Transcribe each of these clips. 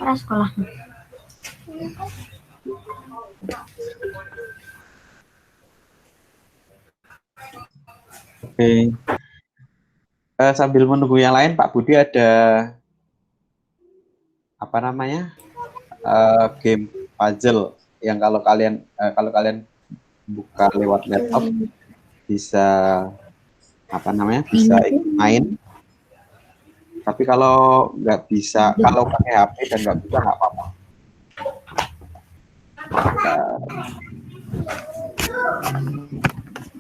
cara sekolah. Oke. Sambil menunggu yang lain, Pak Budi ada apa namanya game puzzle yang kalau kalian buka lewat laptop bisa apa namanya bisa main. Tapi kalau nggak bisa, kalau pakai HP dan nggak bisa nggak apa-apa.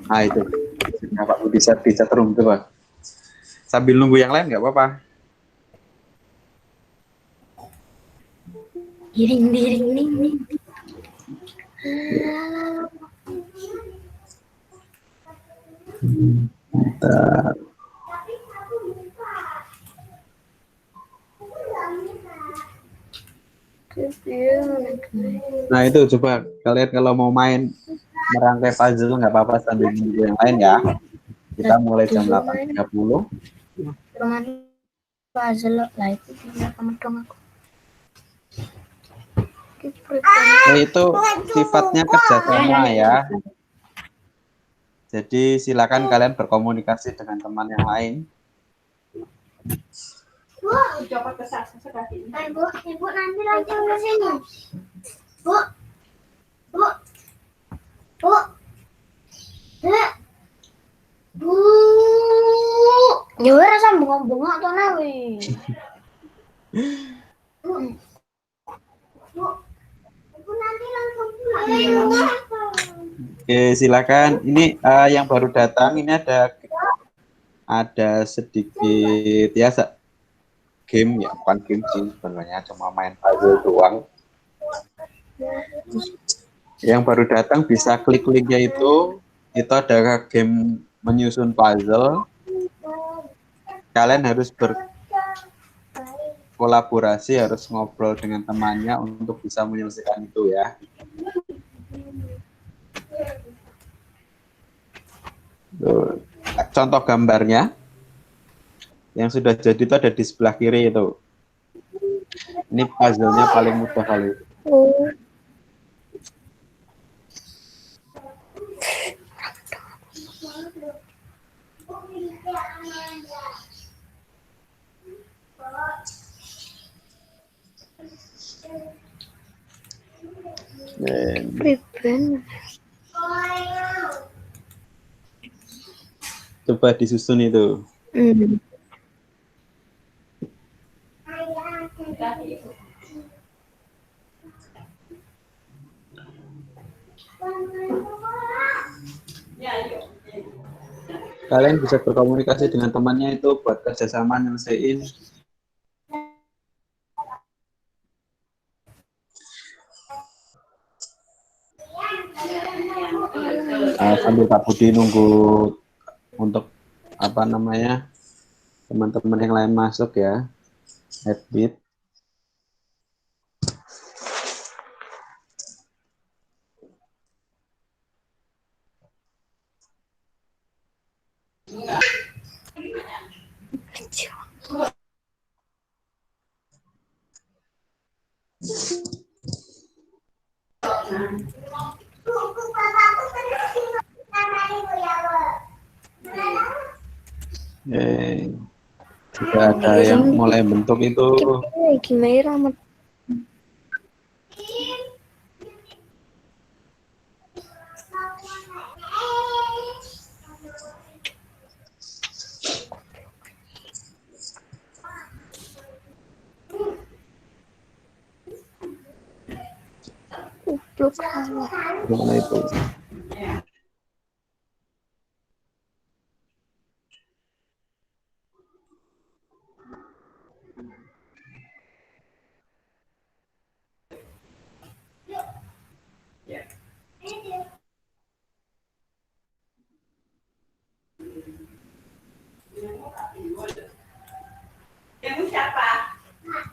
Nah itu, Pak Budi bisa terus tuh Pak. Sambil nunggu yang lain nggak apa-apa. Ding. Bentar. Nah itu coba kalian kalau mau main merangkai puzzle nggak apa-apa sambil nunggu yang lain ya. Kita mulai jam 8.30. Puzzle lah itu kamu dong aku. Nah, itu sifatnya kerjasama ya. Jadi silakan kalian berkomunikasi dengan teman yang lain. Ibu nanti langsung ke sini. Bu. Ya ora sambung-sambung to nawi. Ibu nanti langsung pulang. Oke, silakan. Ini yang baru datang ini ada sedikit ya game ya, bukan game sih sebenarnya, cuma main puzzle doang. Yang baru datang bisa klik linknya itu ada game menyusun puzzle. Kalian harus berkolaborasi, harus ngobrol dengan temannya untuk bisa menyelesaikan itu ya. Tuh, contoh gambarnya yang sudah jadi itu ada di sebelah kiri itu. Ini puzzle-nya paling mudah kali. Coba disusun itu. Kalian bisa berkomunikasi dengan temannya itu buat kerjasama nyelesain. Sambil Pak Budi nunggu untuk apa namanya teman-teman yang lain masuk ya, admit. Sudah ada yang mulai bentuk itu. Gimana? Gimana itu?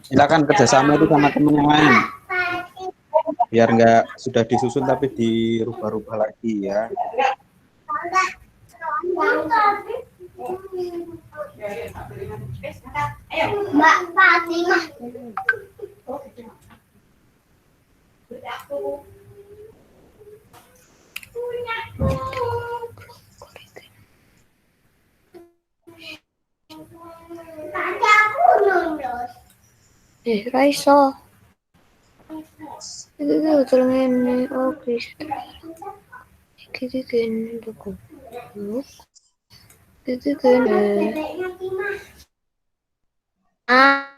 Silakan kerjasama itu sama teman yang lain. Biar nggak sudah disusun tapi dirubah-rubah lagi ya. Mbak Fatimah. Raiso. Iki utul ngene. Oh, Kristo. Iki kene tuku. Iki kene. Ah.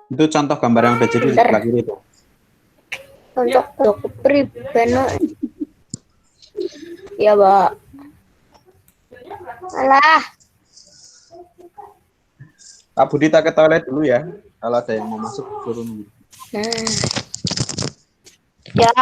Itu contoh gambar yang udah jadi di sebelah kiri itu. Untuk pribeno. Ya, Mbak. Alah. Pak Budi tak ke toilet dulu ya. Kalau ada yang mau masuk suruh nunggu. Ya.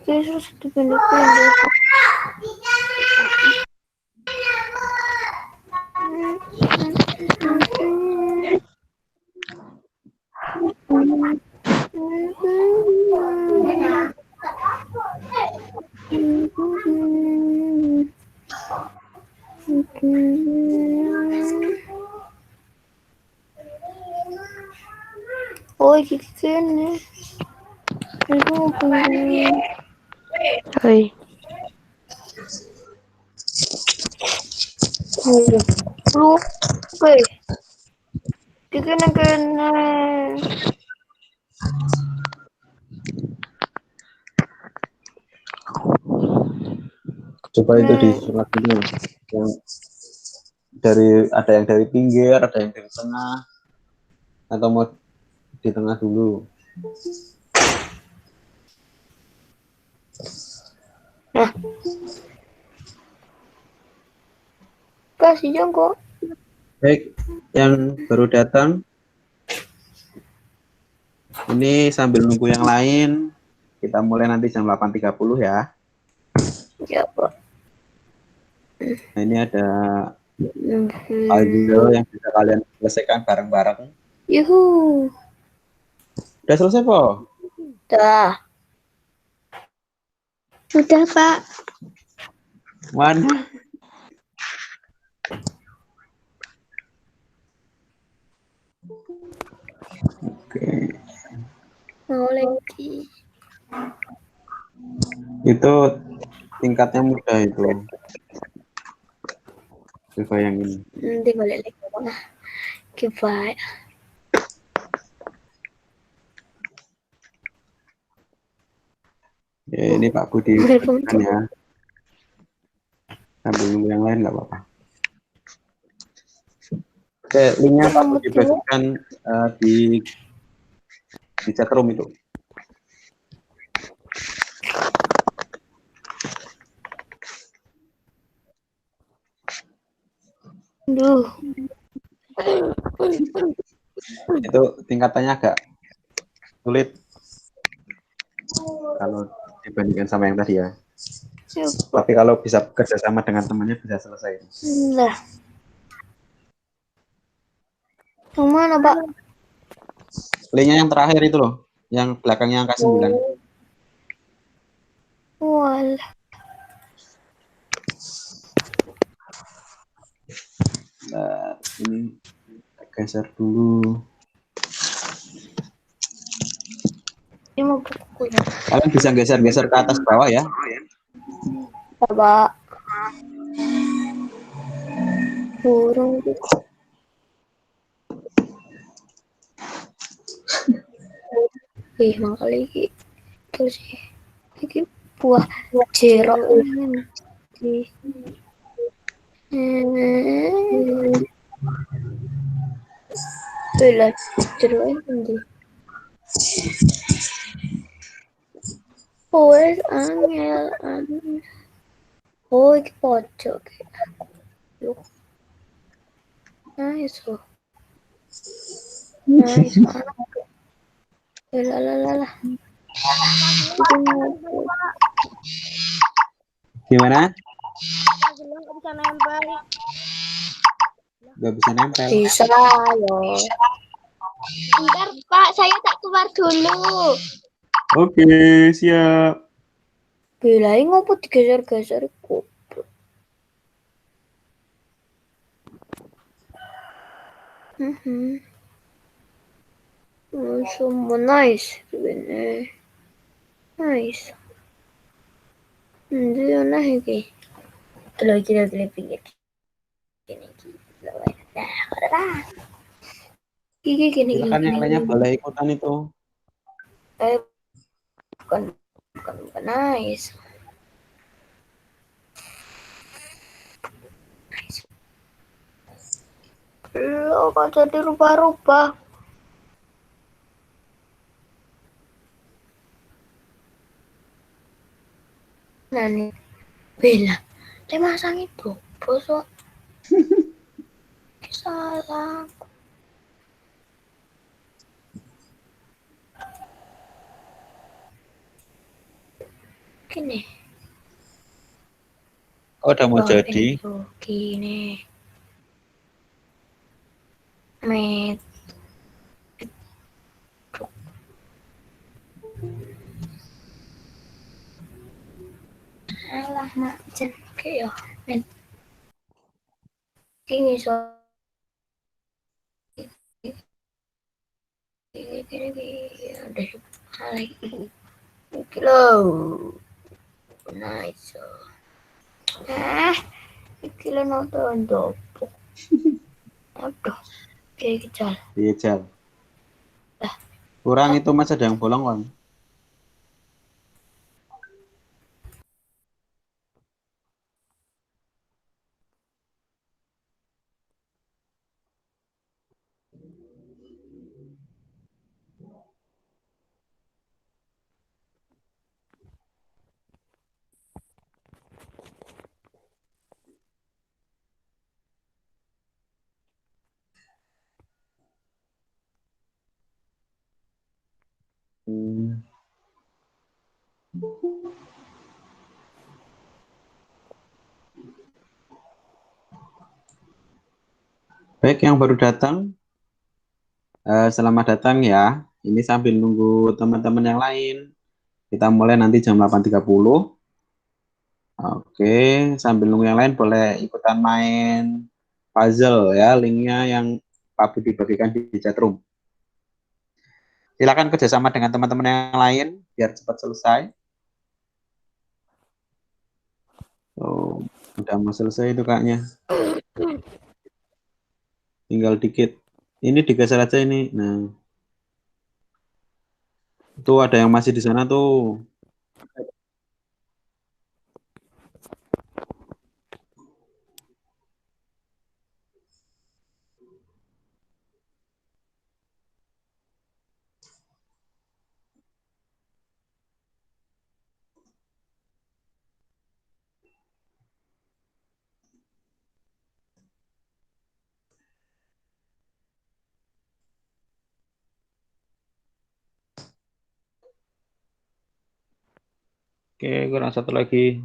Terus dipindah-pindah. Oh, iki kene. Hai. Lu, oke. Kene. Coba itu di surat dulu. Yang ada yang dari pinggir, ada yang dari tengah, atau mau di tengah dulu. Nah. Kasih jongkok. Baik, yang baru datang. Ini sambil nunggu yang lain, kita mulai nanti jam 8.30 ya. Ya, Pak. Nah, ini ada audio yang bisa kalian selesaikan bareng-bareng. Yuhu. Udah selesai, Po? Dah. Sudah, Pak. Mana? Oke. Mau lagi. Itu tingkatnya mudah itu. Bayangin. Nanti balik lagi. Goodbye. Ya, ini Pak Budi kan ya. Sambil nunggu yang lain nggak apa-apa. Oke, linknya Pak Budi bagikan di chat room itu. Duh. Itu tingkatannya agak sulit kalau dibandingkan sama yang tadi ya. Tapi kalau bisa bekerja sama dengan temannya bisa selesai. Nah. Yang mana, Pak? Linknya yang terakhir itu loh, yang belakangnya angka 9. Wal. Nah, ini geser dulu. Ini mau bukunya. Kalian bisa geser-geser ke atas bawah ya. Pak. Burung gitu. Makanya iki terus iki buah jeruk ini. Bela jeruk ini. Wes angel. Oh, iki pojok. Loh. Nice loh. Nice. Lah. Gimana? Nggak bisa nempel. Gak bisa nempel. Bisa ya. Bentar, Pak. Saya tak keluar dulu. Oke, siap. Belain ngopo digeser-geser kok. Semua nice. Bener. Nice. Hindi yun na higi. Tuloy pinggit. Gini. Gini. Silakan yang lainnya boleh ikutan itu. Bukan nice. Lo kok jadi rubah-rubah? Nah nih, Bella, dia masang itu, bosok. Salah. Gini. Oh, udah mau jadi. Gini. Met. Alah, mak. Jen. Kayak met. Gini, so. Gini. Udah. Lagi. Kilo. Nice. Kilo nonton dopo. Aduh. Kayak kecal. Iya, Jal. Kurang itu Mas, ada yang bolong kan? Baik, yang baru datang, selamat datang ya. Ini sambil nunggu teman-teman yang lain. Kita mulai nanti jam 8.30. Oke, sambil nunggu yang lain boleh ikutan main puzzle ya. Linknya yang Pak Budi dibagikan di chatroom. Silakan kerjasama dengan teman-teman yang lain biar cepat selesai. Oh, udah mau selesai itu kayaknya. Tinggal dikit. Ini digeser aja ini. Nah, tuh ada yang masih di sana tuh. Oke, kurang satu lagi.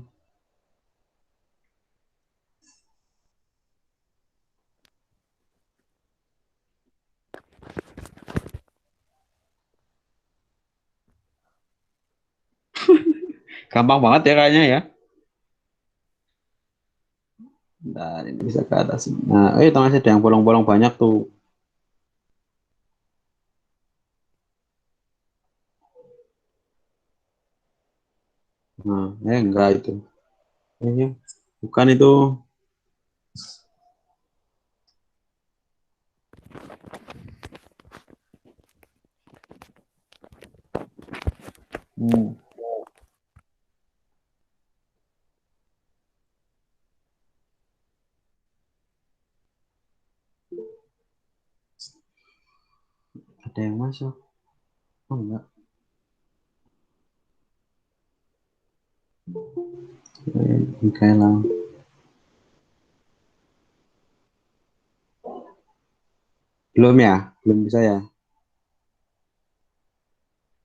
Gampang banget ya kayaknya ya. Nah, ini bisa ke atas. Nah, tengah ada yang bolong-bolong banyak tuh. Nah, enggak itu. Kayaknya bukan itu. Hmm. Ada yang masuk. Oh, enggak. Mikaela. Belum ya? Belum bisa ya?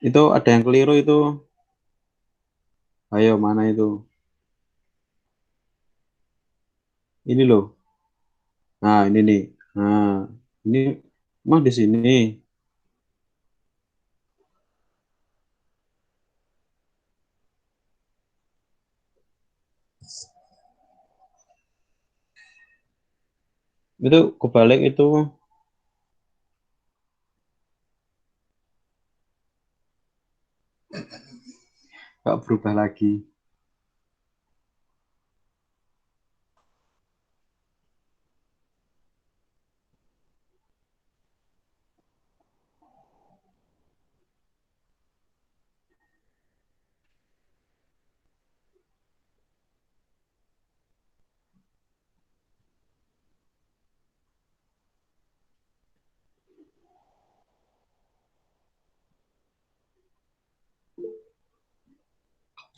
Itu ada yang keliru itu. Ayo, mana itu? Ini loh. Nah, ini nih. Nah, ini mah di sini. Itu kebalik itu. Kok berubah lagi?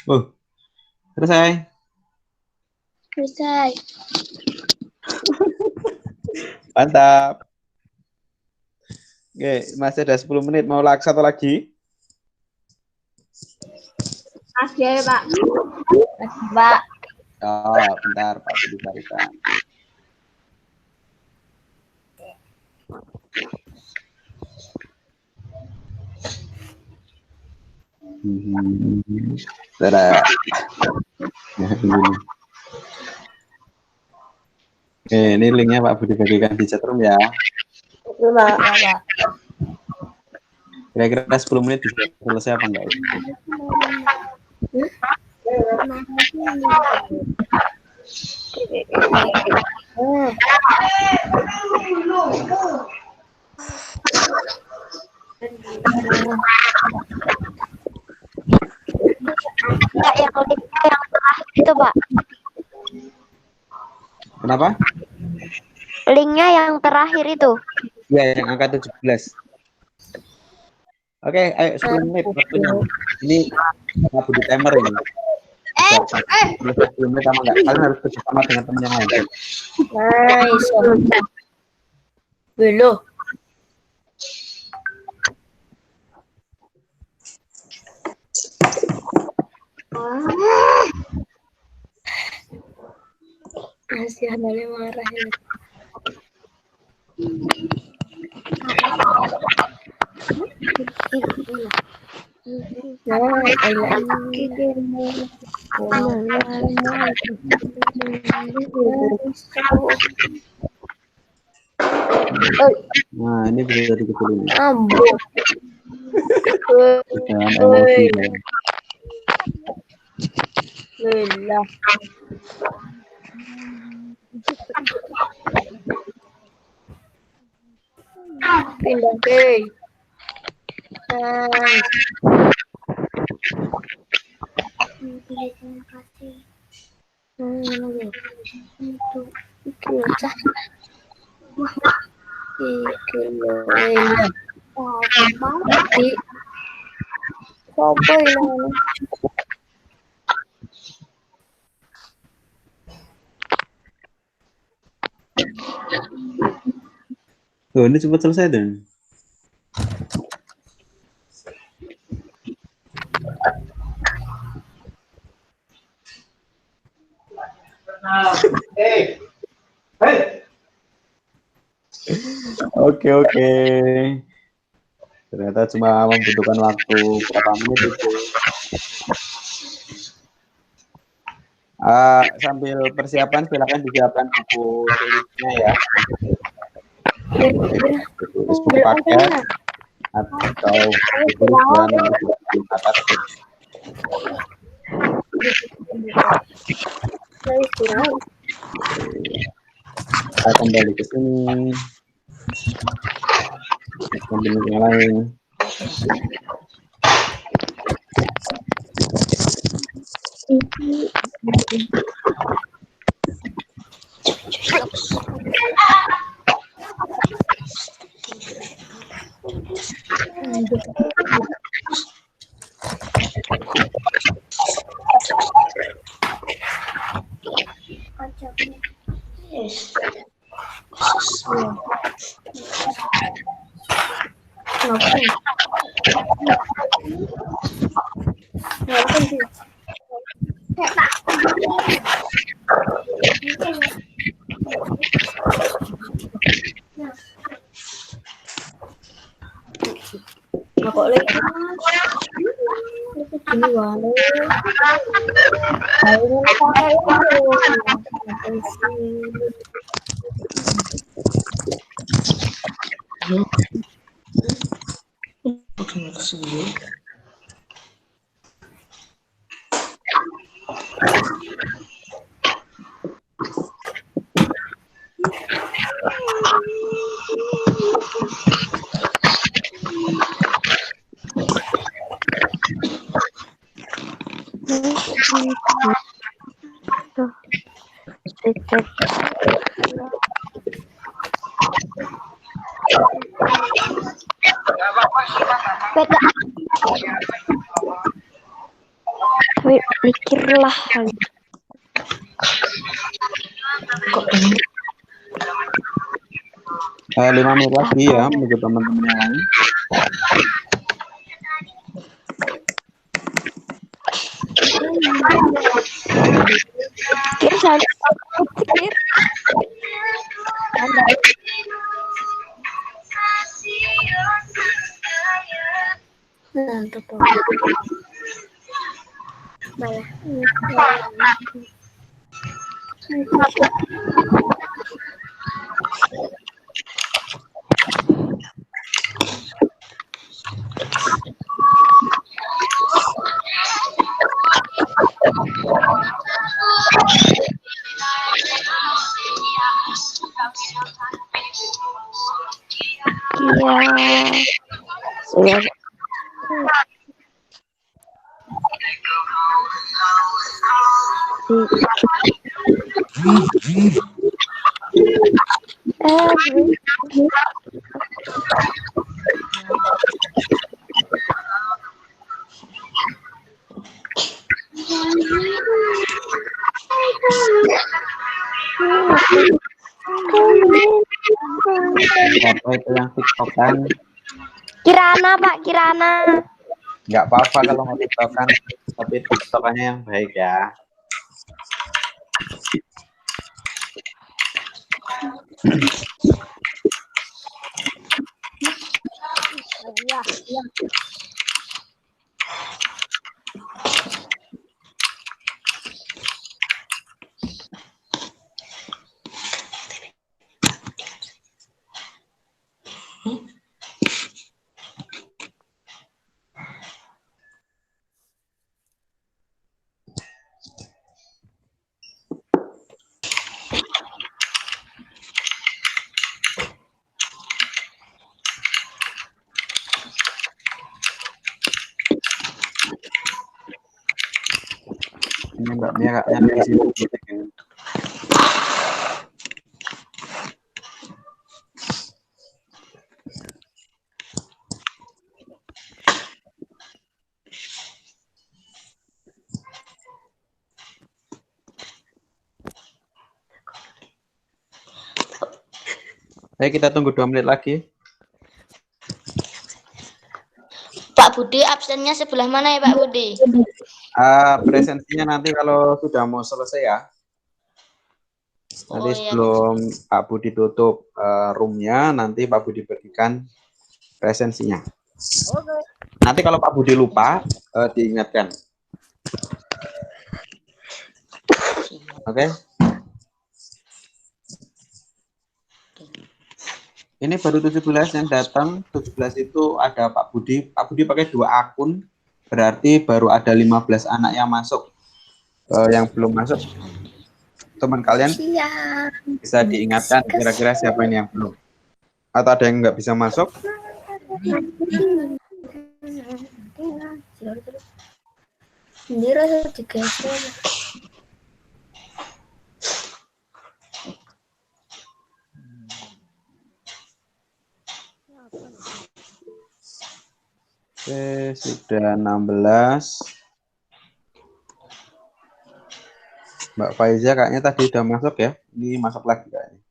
Oh, selesai. Selesai. Mantap. Oke, masih ada 10 menit. Mau laksa atau lagi? Makasih ya, Pak. Makasih, Pak. Oh, bentar, Pak Budi carikan. Bentar. Oke, ini linknya Pak Budi bagikan di chatroom ya. Oke, Pak. Ya, Pak. Kira-kira 10 menit bisa selesai apa enggak? Enggak, yang terakhir itu, Pak. Kenapa? Linknya yang terakhir itu. Ya, yang angka 17. Oke, ayo 10 menit waktunya. Ini Pak Budi timer ini. Bisa selesai 10 menit sama enggak? Kalian harus bersama dengan teman yang lain. Nice. Belum. Masih ada marah ya. Nah, ini bisa dikecilin. Ambon. Jangan emosi. Lelah. Pindah deh. Oh, ini cepat selesai dong. Oke. Ternyata cuma membutuhkan waktu berapa menit itu. Sambil persiapan silakan disiapkan buku tulisnya ya. Tulis buku paket atau buku tulisan di atas. Kita kembali ke sini. Sambil yang lain. Kok lagi? Ini walau. Beda. Wait, mikirlah. Kok ini? 5 menit lagi ya untuk teman-teman yang lain. Kir sampai kir. Nah, betul. Malah. Iya. Siapa itu yang tiktokan? Kirana, Pak, Kirana. Nggak apa-apa kalau mau tiktokan, tapi tiktokannya yang baik ya. Ini Mbak Mia kayaknya di sini. Ayo kita tunggu 2 menit lagi. Pak Budi absennya sebelah mana ya Pak Budi? Presensinya nanti kalau sudah mau selesai ya. Nanti sebelum Pak Budi tutup roomnya, nanti Pak Budi berikan presensinya. Nanti kalau Pak Budi lupa, diingatkan. Oke. Ini baru 17 yang datang. 17 itu ada Pak Budi. Pak Budi pakai 2 akun. Berarti baru ada 15 anak yang masuk. Yang belum masuk, teman kalian bisa diingatkan kira-kira siapa ini yang belum. Atau ada yang nggak bisa masuk? Oke, sudah 16. Mbak Faiza kayaknya tadi udah masuk ya. Ini masuk lagi kayaknya.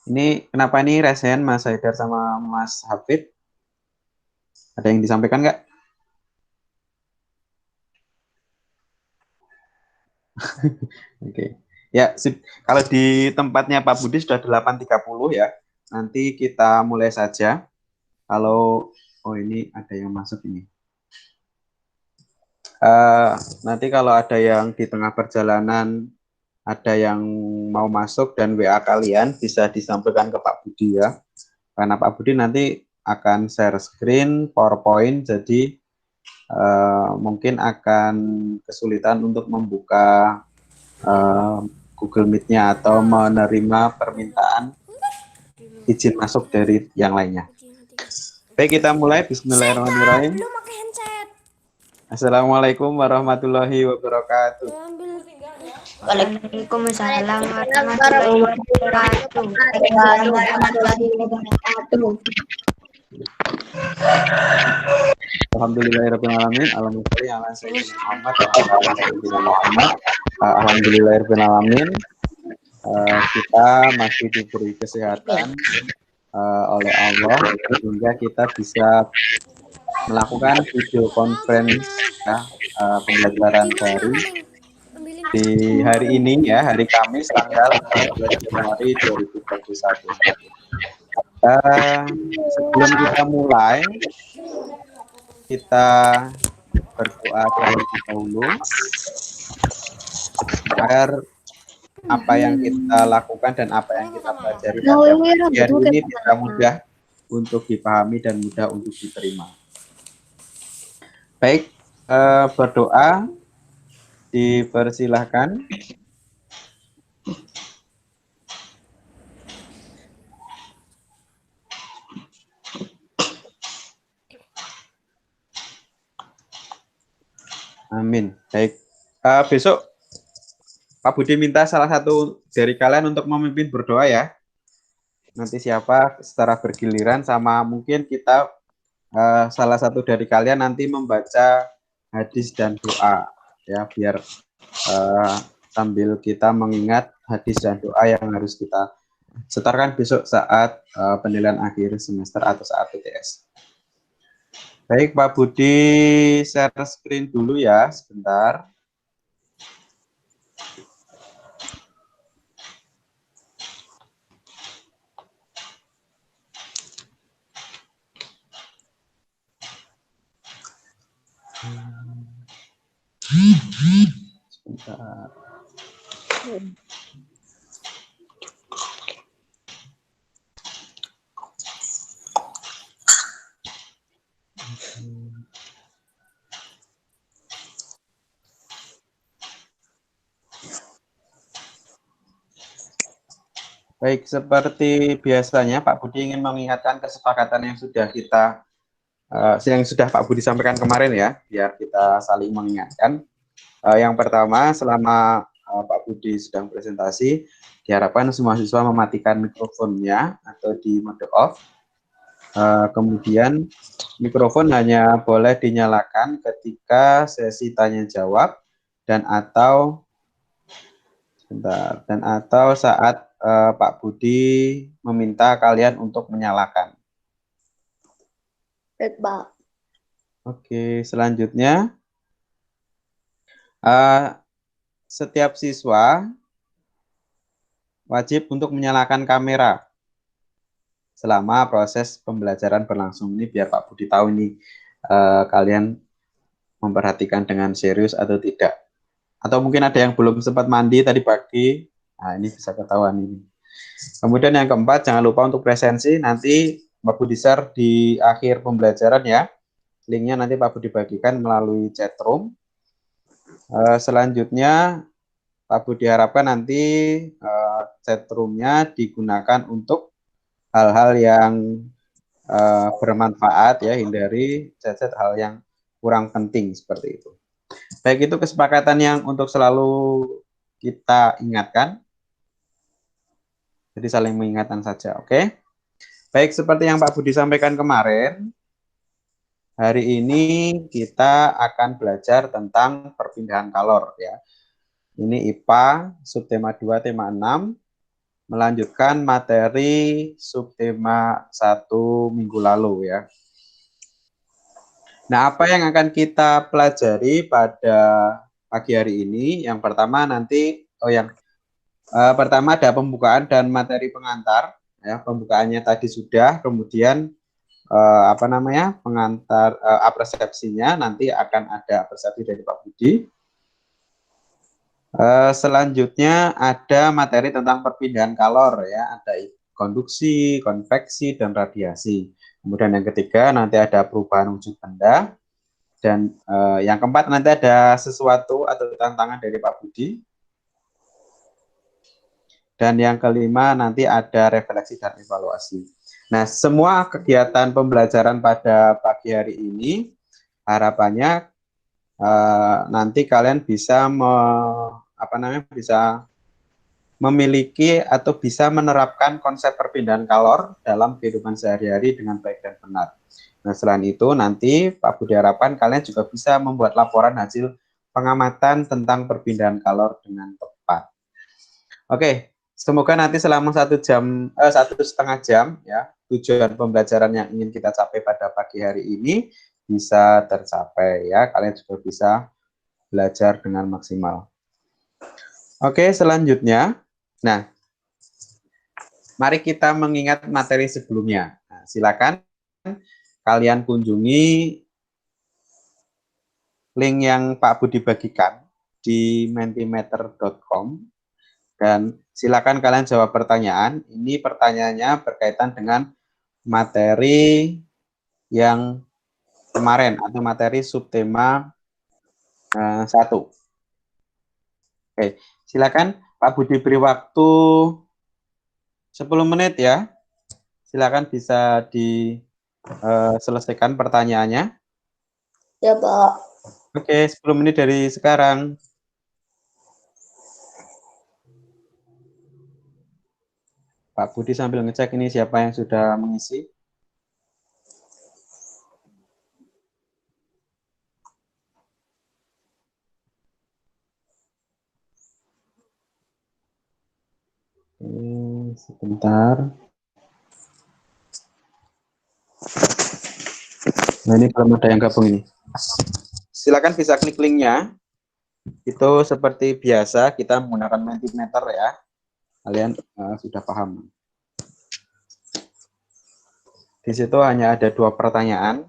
Ini kenapa ini resen Mas Haidar sama Mas Hafid? Ada yang disampaikan nggak? Oke. Ya, kalau di tempatnya Pak Budi sudah 8.30 ya. Nanti kita mulai saja. Kalau ini ada yang masuk ini. Nanti kalau ada yang di tengah perjalanan ada yang mau masuk dan WA kalian bisa disampaikan ke Pak Budi ya. Karena Pak Budi nanti akan share screen PowerPoint, jadi mungkin akan kesulitan untuk membuka Google Meet-nya atau menerima permintaan izin masuk dari yang lainnya. Baik, kita mulai. Bismillahirrahmanirrahim. Assalamualaikum warahmatullahi wabarakatuh. Waalaikumsalam warahmatullahi wabarakatuh. Alhamdulillahirrahmanirrahim. Alhamdulillahirrahmanirrahim. Kita masih diberi kesehatan oleh Allah sehingga kita bisa melakukan video conference ya, pembelajaran daring di hari ini ya, hari Kamis tanggal 14 Januari 2021. Sebelum kita mulai, kita berdoa terlebih dahulu agar apa yang kita lakukan dan apa yang kita pelajari hari ini bisa mudah untuk dipahami dan mudah untuk diterima. Baik, berdoa dipersilahkan. Amin. Baik, besok Pak Budi minta salah satu dari kalian untuk memimpin berdoa ya. Nanti siapa secara bergiliran, sama mungkin kita salah satu dari kalian nanti membaca hadis dan doa ya, biar sambil kita mengingat hadis dan doa yang harus kita setorkan besok saat penilaian akhir semester atau saat UTS. Baik, Pak Budi share screen dulu ya, sebentar. Sebentar. Baik, seperti biasanya Pak Budi ingin mengingatkan kesepakatan yang sudah Pak Budi sampaikan kemarin ya, biar kita saling mengingatkan. Yang pertama, selama Pak Budi sedang presentasi, diharapkan semua siswa mematikan mikrofonnya atau di mode off. Kemudian mikrofon hanya boleh dinyalakan ketika sesi tanya jawab dan atau saat Pak Budi meminta kalian untuk menyalakan. Baik, Pak. Oke, selanjutnya setiap siswa wajib untuk menyalakan kamera selama proses pembelajaran berlangsung. Ini biar Pak Budi tahu ini kalian memperhatikan dengan serius atau tidak. Atau mungkin ada yang belum sempat mandi tadi pagi, nah ini bisa ketahuan ini. Kemudian yang keempat, jangan lupa untuk presensi, nanti Pak Budi share di akhir pembelajaran ya. Linknya nanti Pak Budi bagikan melalui chat room. Selanjutnya Pak Budi harapkan nanti chat room-nya digunakan untuk hal-hal yang bermanfaat ya, hindari chat-chat hal yang kurang penting seperti itu. Baik, itu kesepakatan yang untuk selalu kita ingatkan. Jadi saling mengingatkan saja, oke? Baik, seperti yang Pak Budi sampaikan kemarin, hari ini kita akan belajar tentang perpindahan kalor ya. Ini IPA subtema 2 tema 6 melanjutkan materi subtema 1 minggu lalu ya. Nah, apa yang akan kita pelajari pada pagi hari ini? Yang pertama nanti pertama ada pembukaan dan materi pengantar ya. Pembukaannya tadi sudah, kemudian pengantar apresiasinya nanti akan ada apresiasi dari Pak Budi. Selanjutnya ada materi tentang perpindahan kalor ya, ada konduksi, konveksi dan radiasi. Kemudian yang ketiga nanti ada perubahan wujud benda. Dan yang keempat nanti ada sesuatu atau tantangan dari Pak Budi. Dan yang kelima nanti ada refleksi dan evaluasi. Nah, semua kegiatan pembelajaran pada pagi hari ini harapannya nanti kalian bisa bisa memiliki atau bisa menerapkan konsep perpindahan kalor dalam kehidupan sehari-hari dengan baik dan benar. Nah, selain itu nanti Pak Budi harapkan kalian juga bisa membuat laporan hasil pengamatan tentang perpindahan kalor dengan tepat. Oke, semoga nanti selama 1,5 jam ya tujuan pembelajaran yang ingin kita capai pada pagi hari ini bisa tercapai ya. Kalian juga bisa belajar dengan maksimal. Oke, selanjutnya, nah, mari kita mengingat materi sebelumnya. Nah, silakan kalian kunjungi link yang Pak Budi bagikan di mentimeter.com dan silakan kalian jawab pertanyaan. Ini pertanyaannya berkaitan dengan materi yang kemarin atau materi subtema 1. Oke, silakan Pak Budi beri waktu 10 menit ya. Silakan bisa diselesaikan pertanyaannya. Ya, Pak. Oke, 10 menit dari sekarang. Pak Budi sambil ngecek ini siapa yang sudah mengisi. Sebentar. Nah, ini belum ada yang gabung ini. Silakan bisa klik linknya. Itu seperti biasa kita menggunakan Mentimeter ya. Kalian sudah paham. Di situ hanya ada 2 pertanyaan.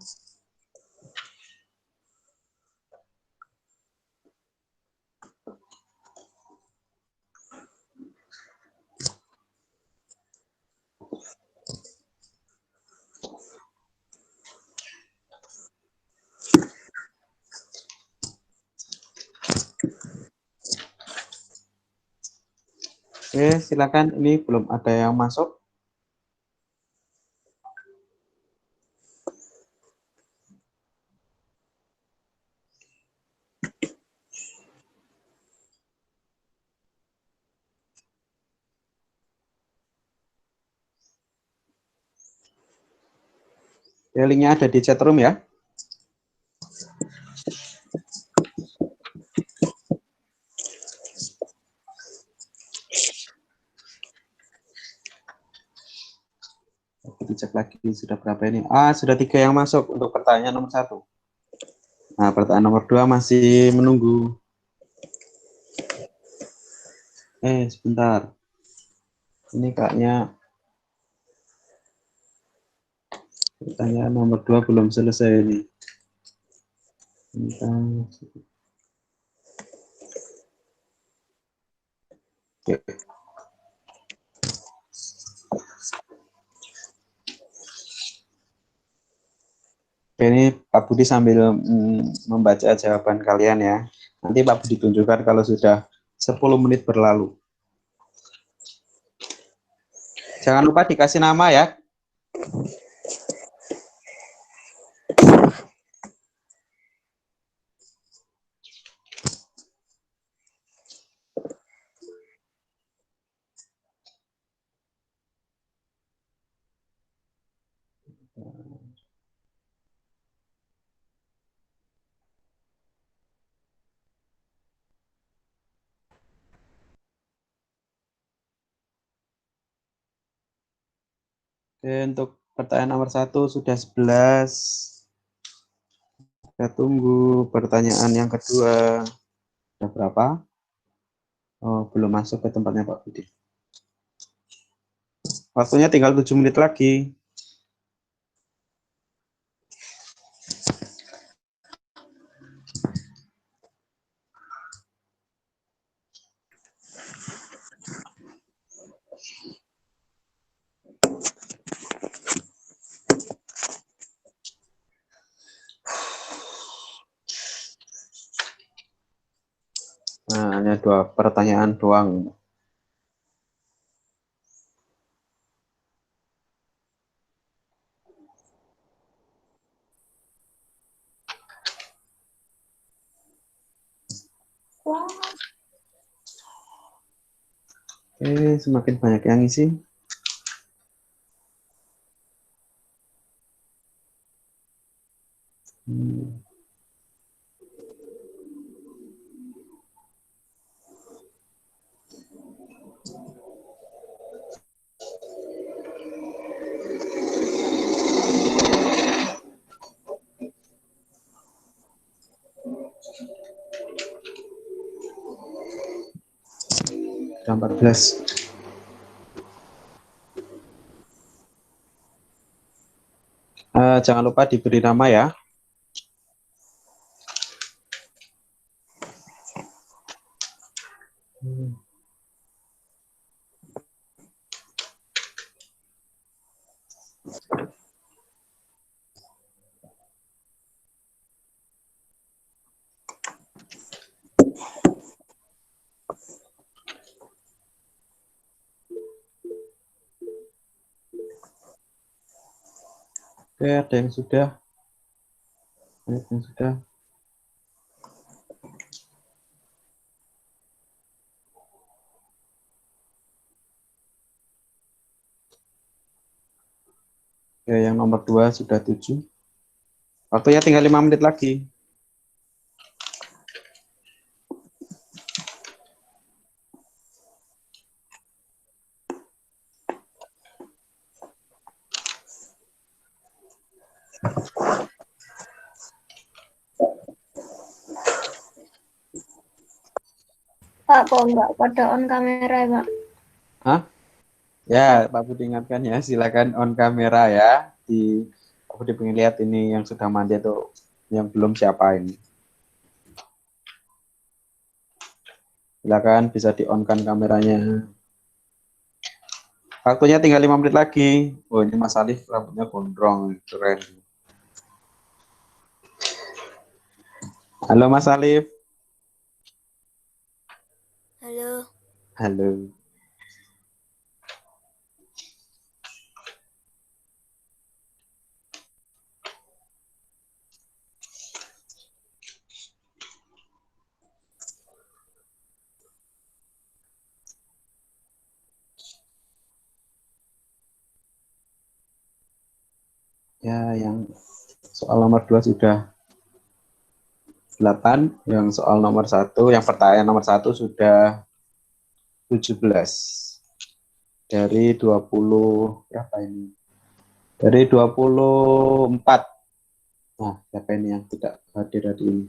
Oke, silakan. Ini belum ada yang masuk. Ya, linknya ada di chat room ya. Dicek lagi sudah berapa ini. Sudah 3 yang masuk untuk pertanyaan nomor 1. Nah, pertanyaan nomor 2 masih menunggu. Sebentar. Ini kayaknya pertanyaan nomor 2 belum selesai ini. Oke. Ini Pak Budi sambil membaca jawaban kalian ya. Nanti Pak Budi tunjukkan kalau sudah 10 menit berlalu. Jangan lupa dikasih nama ya. Oke, untuk pertanyaan nomor 1 sudah 11. Kita tunggu pertanyaan yang kedua. Sudah berapa? Belum masuk ke tempatnya Pak Budi. Waktunya tinggal 7 menit lagi. Nah, hanya 2 pertanyaan doang. Oke, semakin banyak yang isi. Sudah 14. Jangan lupa diberi nama ya. Oke, ada yang sudah. Ada yang sudah. Oke, yang nomor 2 sudah 7. Waktunya tinggal 5 menit lagi. Pak, kok nggak pada on kamera ya, Pak? Hah? Ya, Pak Budi ingatkan ya, silakan on kamera ya. Pak Budi pengen lihat ini yang sudah mandi atau yang belum siapa ini. Silakan bisa di on kan kameranya. Waktunya tinggal 5 menit lagi. Oh, ini Mas Alif rambutnya gondrong, keren. Halo Mas Alif. Halo. Halo. Ya, yang soal nomor 2 sudah 8, yang soal nomor 1, yang pertanyaan nomor 1 sudah 17. Dari 20, berapa ini? Dari 24. Nah, siapa ini yang tidak hadir hari ini?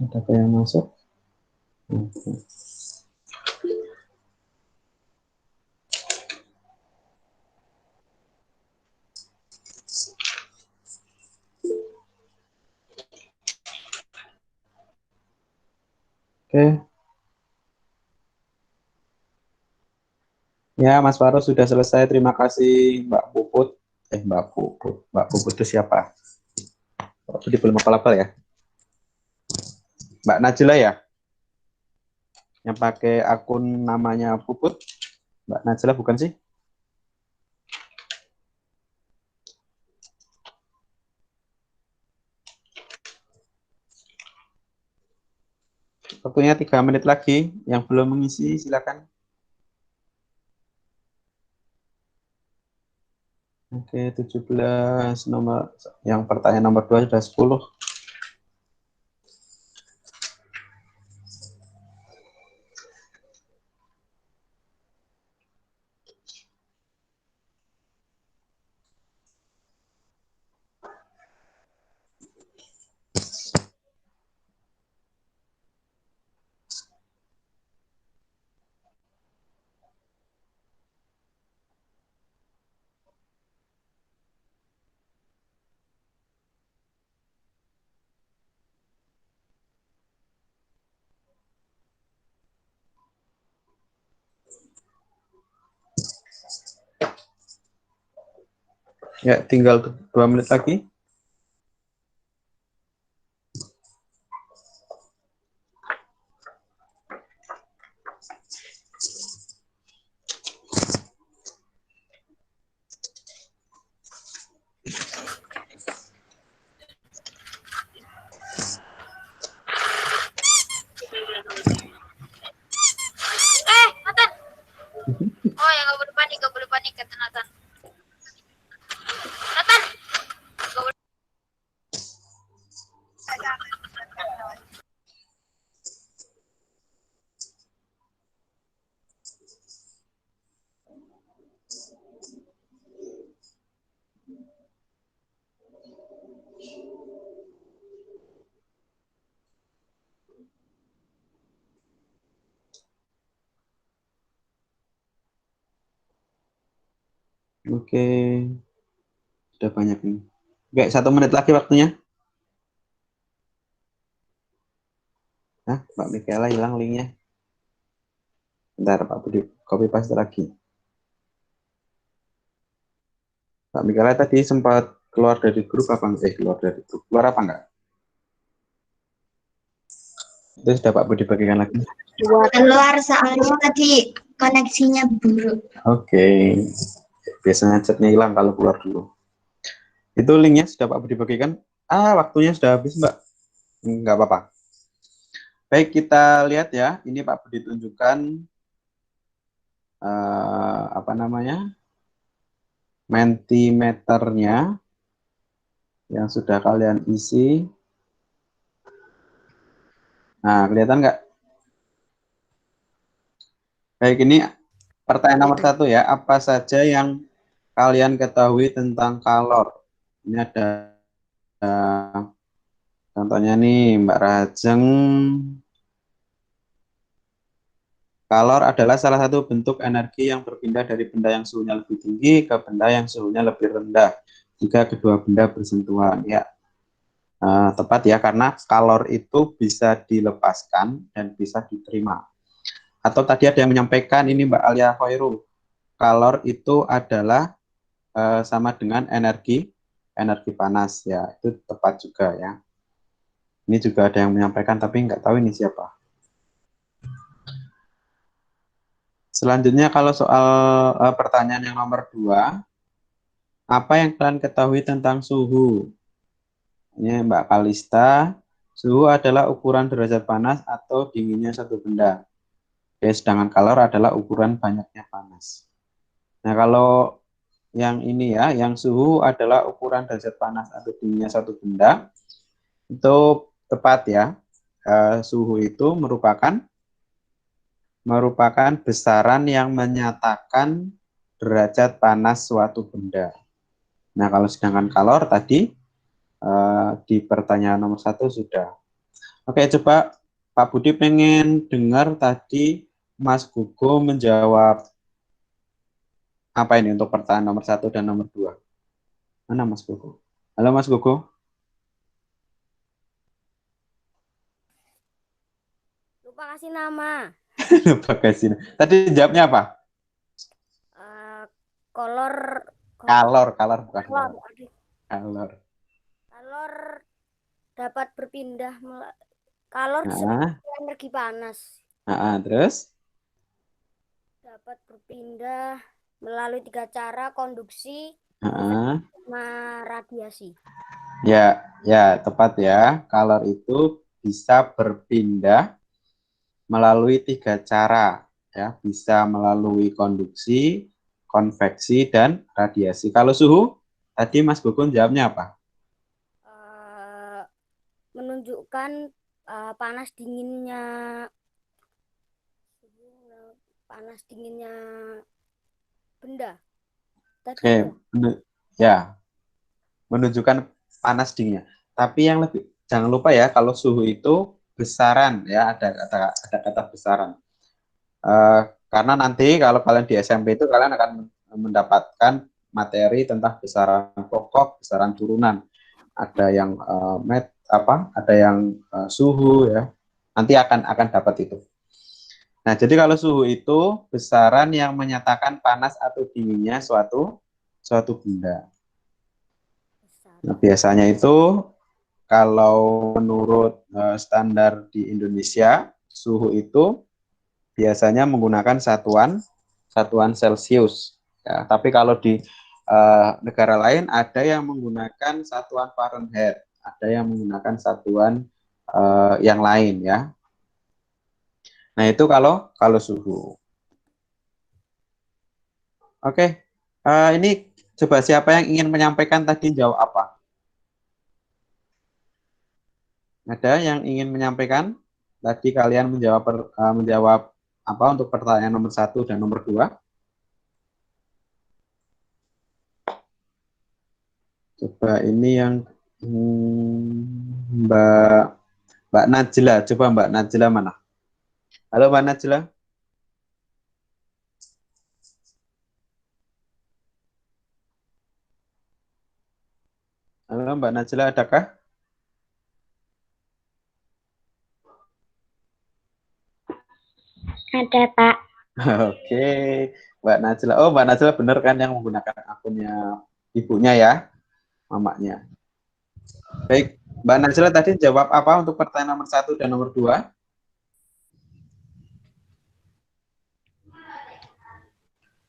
Ada yang masuk? Oke. Ya, Mas Faro sudah selesai. Terima kasih, Mbak Puput. Mbak Puput. Mbak Puput itu siapa? Waktu di belum apa-apa ya? Mbak Najila ya? Yang pakai akun namanya Puput? Mbak Najila bukan sih? Waktunya 3 menit lagi. Yang belum mengisi, silakan. Oke, 17. Yang pertanyaan nomor 2 sudah 10. Ya, tinggal 2 menit lagi. Oh ya, nggak boleh panik kata Nathan. Nathan, nggak boleh. Oke, sudah banyak nih. Oke, 1 menit lagi waktunya. Nah, Mbak Michaela hilang linknya. Bentar, Pak Budi, copy paste lagi. Mbak Michaela tadi sempat keluar dari grup apa enggak? Keluar dari grup. Keluar apa enggak? Itu sudah Pak Budi bagikan lagi. Keluar soalnya tadi koneksinya buruk. Oke. Biasanya chatnya hilang kalau keluar dulu. Itu linknya sudah Pak Budi bagikan. Waktunya sudah habis, Mbak. Enggak apa-apa. Baik, kita lihat ya. Ini Pak Budi tunjukkan apa namanya? Mentimeternya yang sudah kalian isi. Nah, kelihatan nggak? Baik, ini pertanyaan nomor 1 ya. Apa saja yang kalian ketahui tentang kalor? Ini ada contohnya nih, Mbak Rajeng. Kalor adalah salah satu bentuk energi yang berpindah dari benda yang suhunya lebih tinggi ke benda yang suhunya lebih rendah jika kedua benda bersentuhan. Ya, tepat ya, karena kalor itu bisa dilepaskan dan bisa diterima. Atau tadi ada yang menyampaikan ini Mbak Alia Khairul, kalor itu adalah sama dengan energi panas ya, itu tepat juga ya. Ini juga ada yang menyampaikan tapi nggak tahu ini siapa. Selanjutnya kalau soal pertanyaan yang nomor 2, apa yang kalian ketahui tentang suhu? Ini Mbak Kalista, suhu adalah ukuran derajat panas atau dinginnya satu benda. Oke, sedangkan kalor adalah ukuran banyaknya panas. Nah, kalau yang ini ya, yang suhu adalah ukuran derajat panas atau dinginnya satu benda, itu tepat ya. Suhu itu merupakan besaran yang menyatakan derajat panas suatu benda. Nah, kalau sedangkan kalor tadi di pertanyaan nomor 1 sudah. Oke, coba Pak Budi pengen dengar tadi Mas Gugo menjawab apa ini untuk pertanyaan nomor 1 dan nomor 2. Mana Mas Gugo? Halo Mas Gugo. Lupa kasih nama. Bagasi. Tadi jawabnya apa? Kolor. Kalor bukan Kalor. kalor. Kalor dapat berpindah. Kalor Nah, seperti energi panas. terus? Dapat berpindah melalui 3 cara: konduksi, Nah, konveksi, sama radiasi. ya tepat ya. Kalor itu bisa berpindah melalui 3 cara ya, bisa melalui konduksi, konveksi dan radiasi. Kalau suhu tadi Mas Gugun jawabnya apa? Menunjukkan panas dinginnya benda. Tadi Ya, menunjukkan panas dinginnya. Tapi yang lebih jangan lupa ya, kalau suhu itu besaran ya, ada kata besaran. Karena nanti kalau kalian di SMP itu kalian akan mendapatkan materi tentang besaran pokok, besaran turunan. Ada yang ada yang suhu ya. Nanti akan dapat itu. Nah, jadi kalau suhu itu besaran yang menyatakan panas atau dinginnya suatu benda. Nah, biasanya itu kalau menurut standar di Indonesia, suhu itu biasanya menggunakan satuan Celcius. Ya, tapi kalau di negara lain ada yang menggunakan satuan Fahrenheit, ada yang menggunakan satuan yang lain ya. Nah, itu kalau suhu. Oke. Ini coba siapa yang ingin menyampaikan tadi jawab apa? Ada yang ingin menyampaikan? Tadi kalian menjawab apa untuk pertanyaan nomor 1 dan nomor 2? Coba ini yang Mbak Najla. Coba Mbak Najla mana? Halo Mbak Najla. Halo Mbak Najla, adakah? Ada, Pak. Oke, Mbak Najla. Oh, Mbak Najla benar kan yang menggunakan akunnya ibunya ya, mamanya. Baik, Mbak Najla tadi jawab apa untuk pertanyaan nomor 1 dan nomor 2?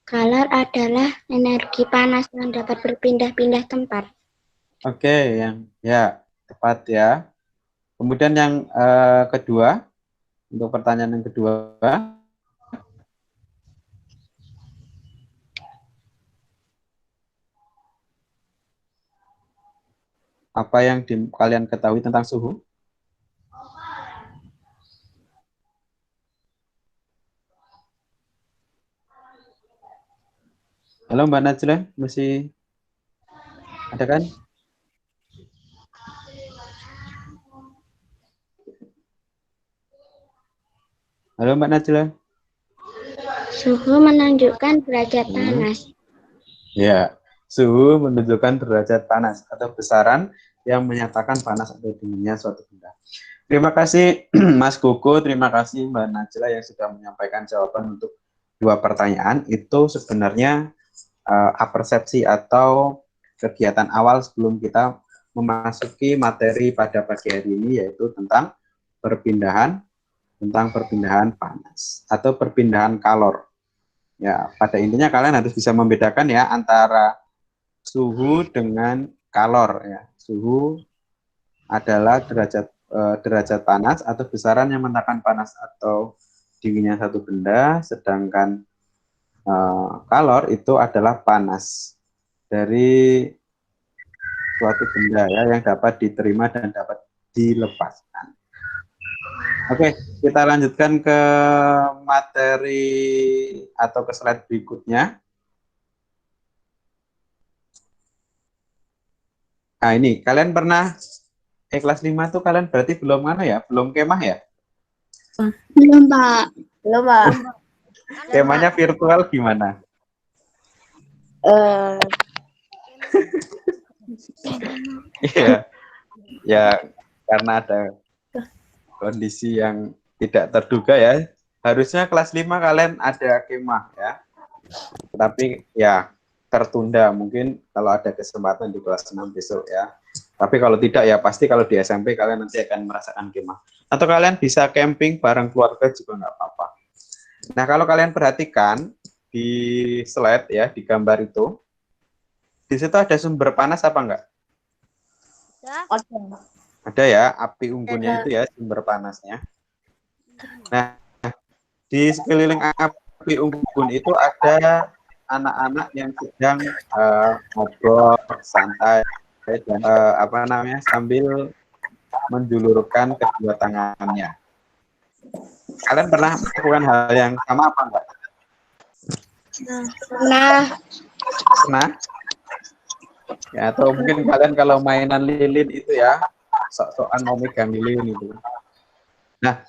Color adalah energi panas yang dapat berpindah-pindah tempat. Oke, yang ya tepat ya. Kemudian yang kedua, untuk pertanyaan yang kedua, apa yang kalian ketahui tentang suhu? Halo Mbak Najla, masih ada kan? Halo Mbak Najla. Suhu menunjukkan derajat panas. Ya, suhu menunjukkan derajat panas atau besaran yang menyatakan panas atau dinginnya suatu benda. Terima kasih Mas Koko, terima kasih Mbak Najla yang sudah menyampaikan jawaban untuk 2 pertanyaan. Itu sebenarnya persepsi atau kegiatan awal sebelum kita memasuki materi pada pagi hari ini, yaitu tentang perpindahan panas atau perpindahan kalor. Ya, pada intinya kalian harus bisa membedakan ya antara suhu dengan kalor ya. Suhu adalah derajat panas atau besaran yang menentukan panas atau dinginnya satu benda, sedangkan kalor itu adalah panas dari suatu benda ya yang dapat diterima dan dapat dilepaskan. Oke, kita lanjutkan ke materi atau ke slide berikutnya. Nah, ini kalian pernah kelas 5 tuh kalian berarti belum ya? Belum kemah ya? Belum, Pak. Belum, Pak. Kemahnya virtual gimana? Iya. Ya, karena ada kondisi yang tidak terduga ya. Harusnya kelas 5 kalian ada kemah ya. Tapi ya tertunda, mungkin kalau ada kesempatan di kelas 6 besok ya. Tapi kalau tidak ya pasti kalau di SMP kalian nanti akan merasakan kemah. Atau kalian bisa camping bareng keluarga juga nggak apa-apa. Nah, kalau kalian perhatikan di slide ya, di gambar itu, di situ ada sumber panas apa enggak? Ada ya, api unggunnya itu ya, sumber panasnya. Nah, di sekeliling api unggun itu ada anak-anak yang sedang ngobrol santai dan sambil menjulurkan kedua tangannya. Kalian pernah melakukan hal yang sama apa enggak? Pernah? Ya, atau mungkin kalian kalau mainan lilin itu ya, sok-sokan mau megang lilin itu. Nah,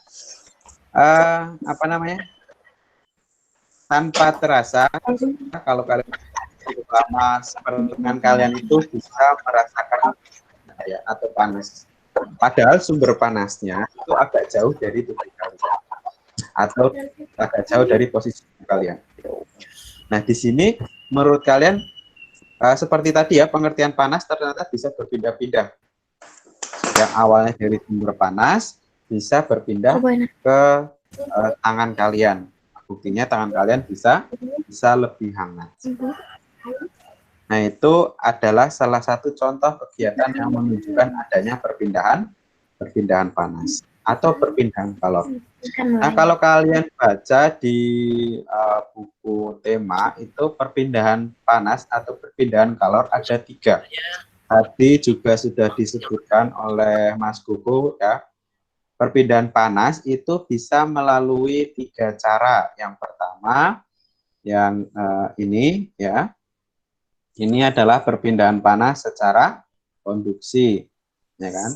tanpa terasa, kalau kalian lama dengan kalian itu bisa merasakan ya, atau panas. Padahal sumber panasnya itu agak jauh dari tubuh kalian atau agak jauh dari posisi kalian. Nah, di sini menurut kalian seperti tadi ya, pengertian panas ternyata bisa berpindah-pindah. Yang awalnya dari sumber panas bisa berpindah ke tangan kalian. Buktinya tangan kalian bisa lebih hangat. Nah, itu adalah salah satu contoh kegiatan yang menunjukkan adanya perpindahan panas. atau perpindahan kalor. Nah, kalau kalian baca di buku tema itu perpindahan panas atau perpindahan kalor ada 3. Tadi juga sudah disebutkan oleh Mas Kuku ya. Perpindahan panas itu bisa melalui 3 cara. Yang pertama, yang ini ya, ini adalah perpindahan panas secara konduksi, ya kan?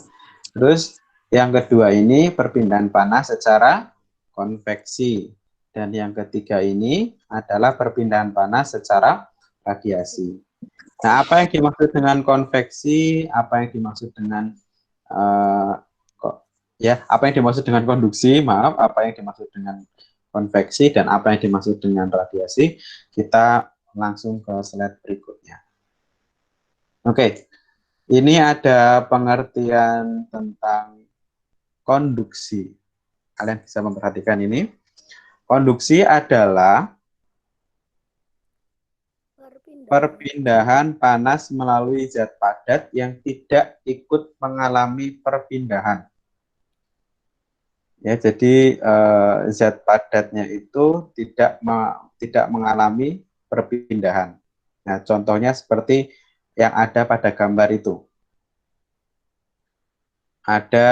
Terus yang kedua ini perpindahan panas secara konveksi, dan yang ketiga ini adalah perpindahan panas secara radiasi. Nah, apa yang dimaksud dengan konveksi? Apa yang dimaksud dengan apa yang dimaksud dengan konduksi? Maaf, apa yang dimaksud dengan konveksi dan apa yang dimaksud dengan radiasi? Kita langsung ke slide berikutnya. Oke, ini ada pengertian tentang konduksi. Kalian bisa memperhatikan ini. Konduksi adalah perpindahan panas melalui zat padat yang tidak ikut mengalami perpindahan. Ya, jadi zat padatnya itu tidak mengalami perpindahan. Nah, contohnya seperti yang ada pada gambar itu. Ada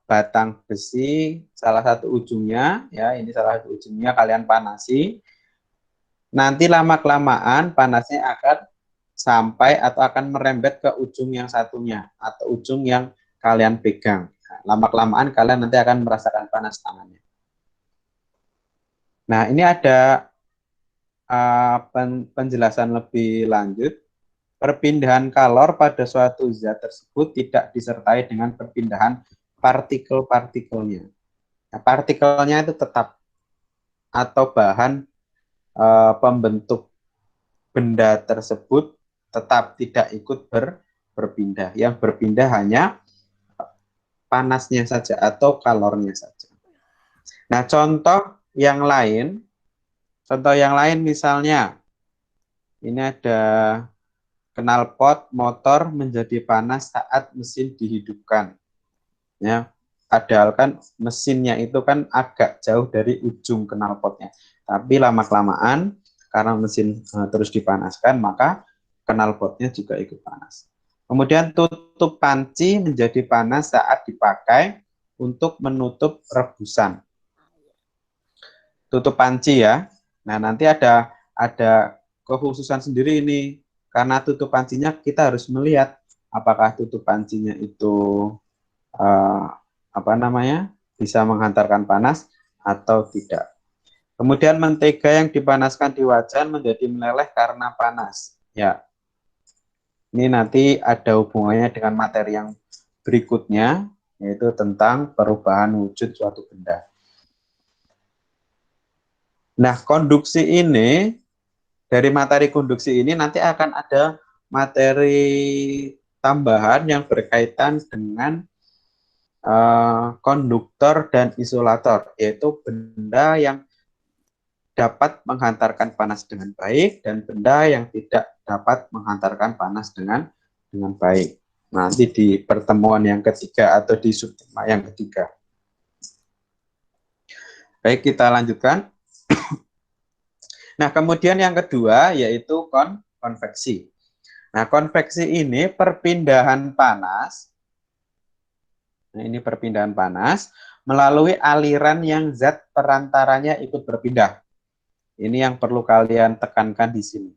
batang besi, salah satu ujungnya, ya ini salah satu ujungnya kalian panasi. Nanti lama-kelamaan panasnya akan sampai atau akan merembet ke ujung yang satunya atau ujung yang kalian pegang. Lama-kelamaan kalian nanti akan merasakan panas tangannya. Nah, ini ada penjelasan lebih lanjut. Perpindahan kalor pada suatu zat tersebut tidak disertai dengan perpindahan partikel-partikelnya. Nah, partikelnya itu tetap atau bahan pembentuk benda tersebut tetap tidak ikut berpindah. Yang berpindah hanya panasnya saja atau kalornya saja. Nah, contoh yang lain misalnya ini ada knalpot motor menjadi panas saat mesin dihidupkan. Ya, padahal kan mesinnya itu kan agak jauh dari ujung knalpotnya. Tapi lama-kelamaan karena mesin terus dipanaskan, maka knalpotnya juga ikut panas. Kemudian tutup panci menjadi panas saat dipakai untuk menutup rebusan. Tutup panci ya. Nah, nanti ada kekhususan sendiri ini. Karena tutup pancinya kita harus melihat apakah tutup pancinya itu bisa menghantarkan panas atau tidak. Kemudian mentega yang dipanaskan di wajan menjadi meleleh karena panas. Ya, ini nanti ada hubungannya dengan materi yang berikutnya, yaitu tentang perubahan wujud suatu benda. Nah, konduksi ini, dari materi konduksi ini nanti akan ada materi tambahan yang berkaitan dengan konduktor dan isolator, yaitu benda yang dapat menghantarkan panas dengan baik dan benda yang tidak dapat menghantarkan panas dengan baik. Nanti di pertemuan yang ketiga atau di subtema yang ketiga. Baik, kita lanjutkan. Nah, kemudian yang kedua yaitu konveksi. Nah, konveksi ini perpindahan panas. Nah, ini perpindahan panas melalui aliran yang zat perantaranya ikut berpindah. Ini yang perlu kalian tekankan di sini.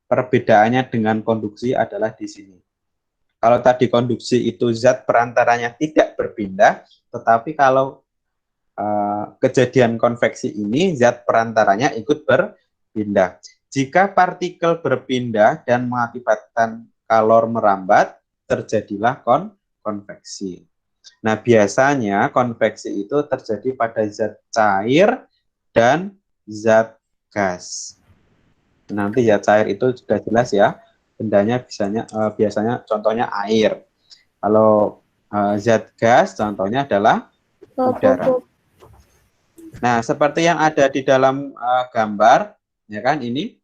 Perbedaannya dengan konduksi adalah di sini. Kalau tadi konduksi itu zat perantaranya tidak berpindah, tetapi kalau kejadian konveksi ini zat perantaranya ikut berpindah. Jika partikel berpindah dan mengakibatkan kalor merambat, terjadilah konveksi. Nah, biasanya konveksi itu terjadi pada zat cair dan zat gas. Nanti zat cair itu sudah jelas ya, bendanya biasanya contohnya air. Kalau zat gas contohnya adalah udara. Nah, seperti yang ada di dalam gambar, ya kan, ini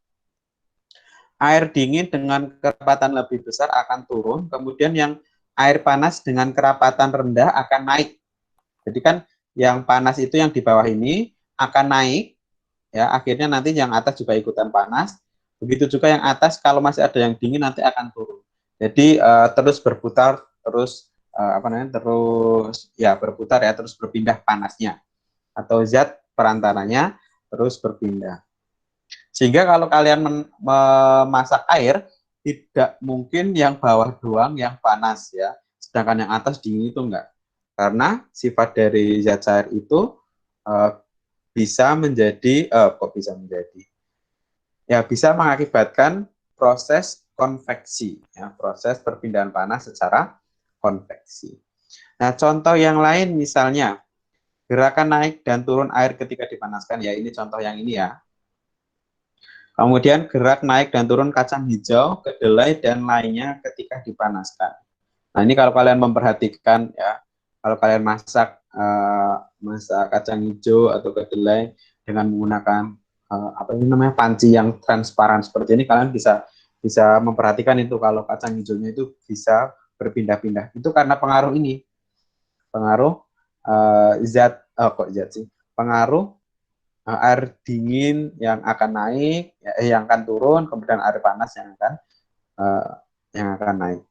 air dingin dengan kerapatan lebih besar akan turun, kemudian yang air panas dengan kerapatan rendah akan naik. Jadi kan yang panas itu yang di bawah ini akan naik, ya akhirnya nanti yang atas juga ikutan panas. Begitu juga yang atas kalau masih ada yang dingin nanti akan turun. Jadi terus berputar, terus terus ya berputar ya, terus berpindah panasnya atau zat perantaranya terus berpindah. Sehingga kalau kalian memasak air, tidak mungkin yang bawah doang yang panas ya, sedangkan yang atas dingin itu enggak. Karena sifat dari zat cair itu bisa menjadi, bisa mengakibatkan proses konveksi, ya, proses perpindahan panas secara konveksi. Nah, contoh yang lain misalnya gerakan naik dan turun air ketika dipanaskan, ya ini contoh yang ini ya. Kemudian gerak naik dan turun kacang hijau, kedelai, dan lainnya ketika dipanaskan. Nah ini kalau kalian memperhatikan ya, kalau kalian masak kacang hijau atau kedelai dengan menggunakan panci yang transparan seperti ini, kalian bisa memperhatikan itu kalau kacang hijaunya itu bisa berpindah-pindah. Itu karena pengaruh ini, pengaruh pengaruh air dingin yang akan naik, yang akan turun, kemudian air panas yang akan naik.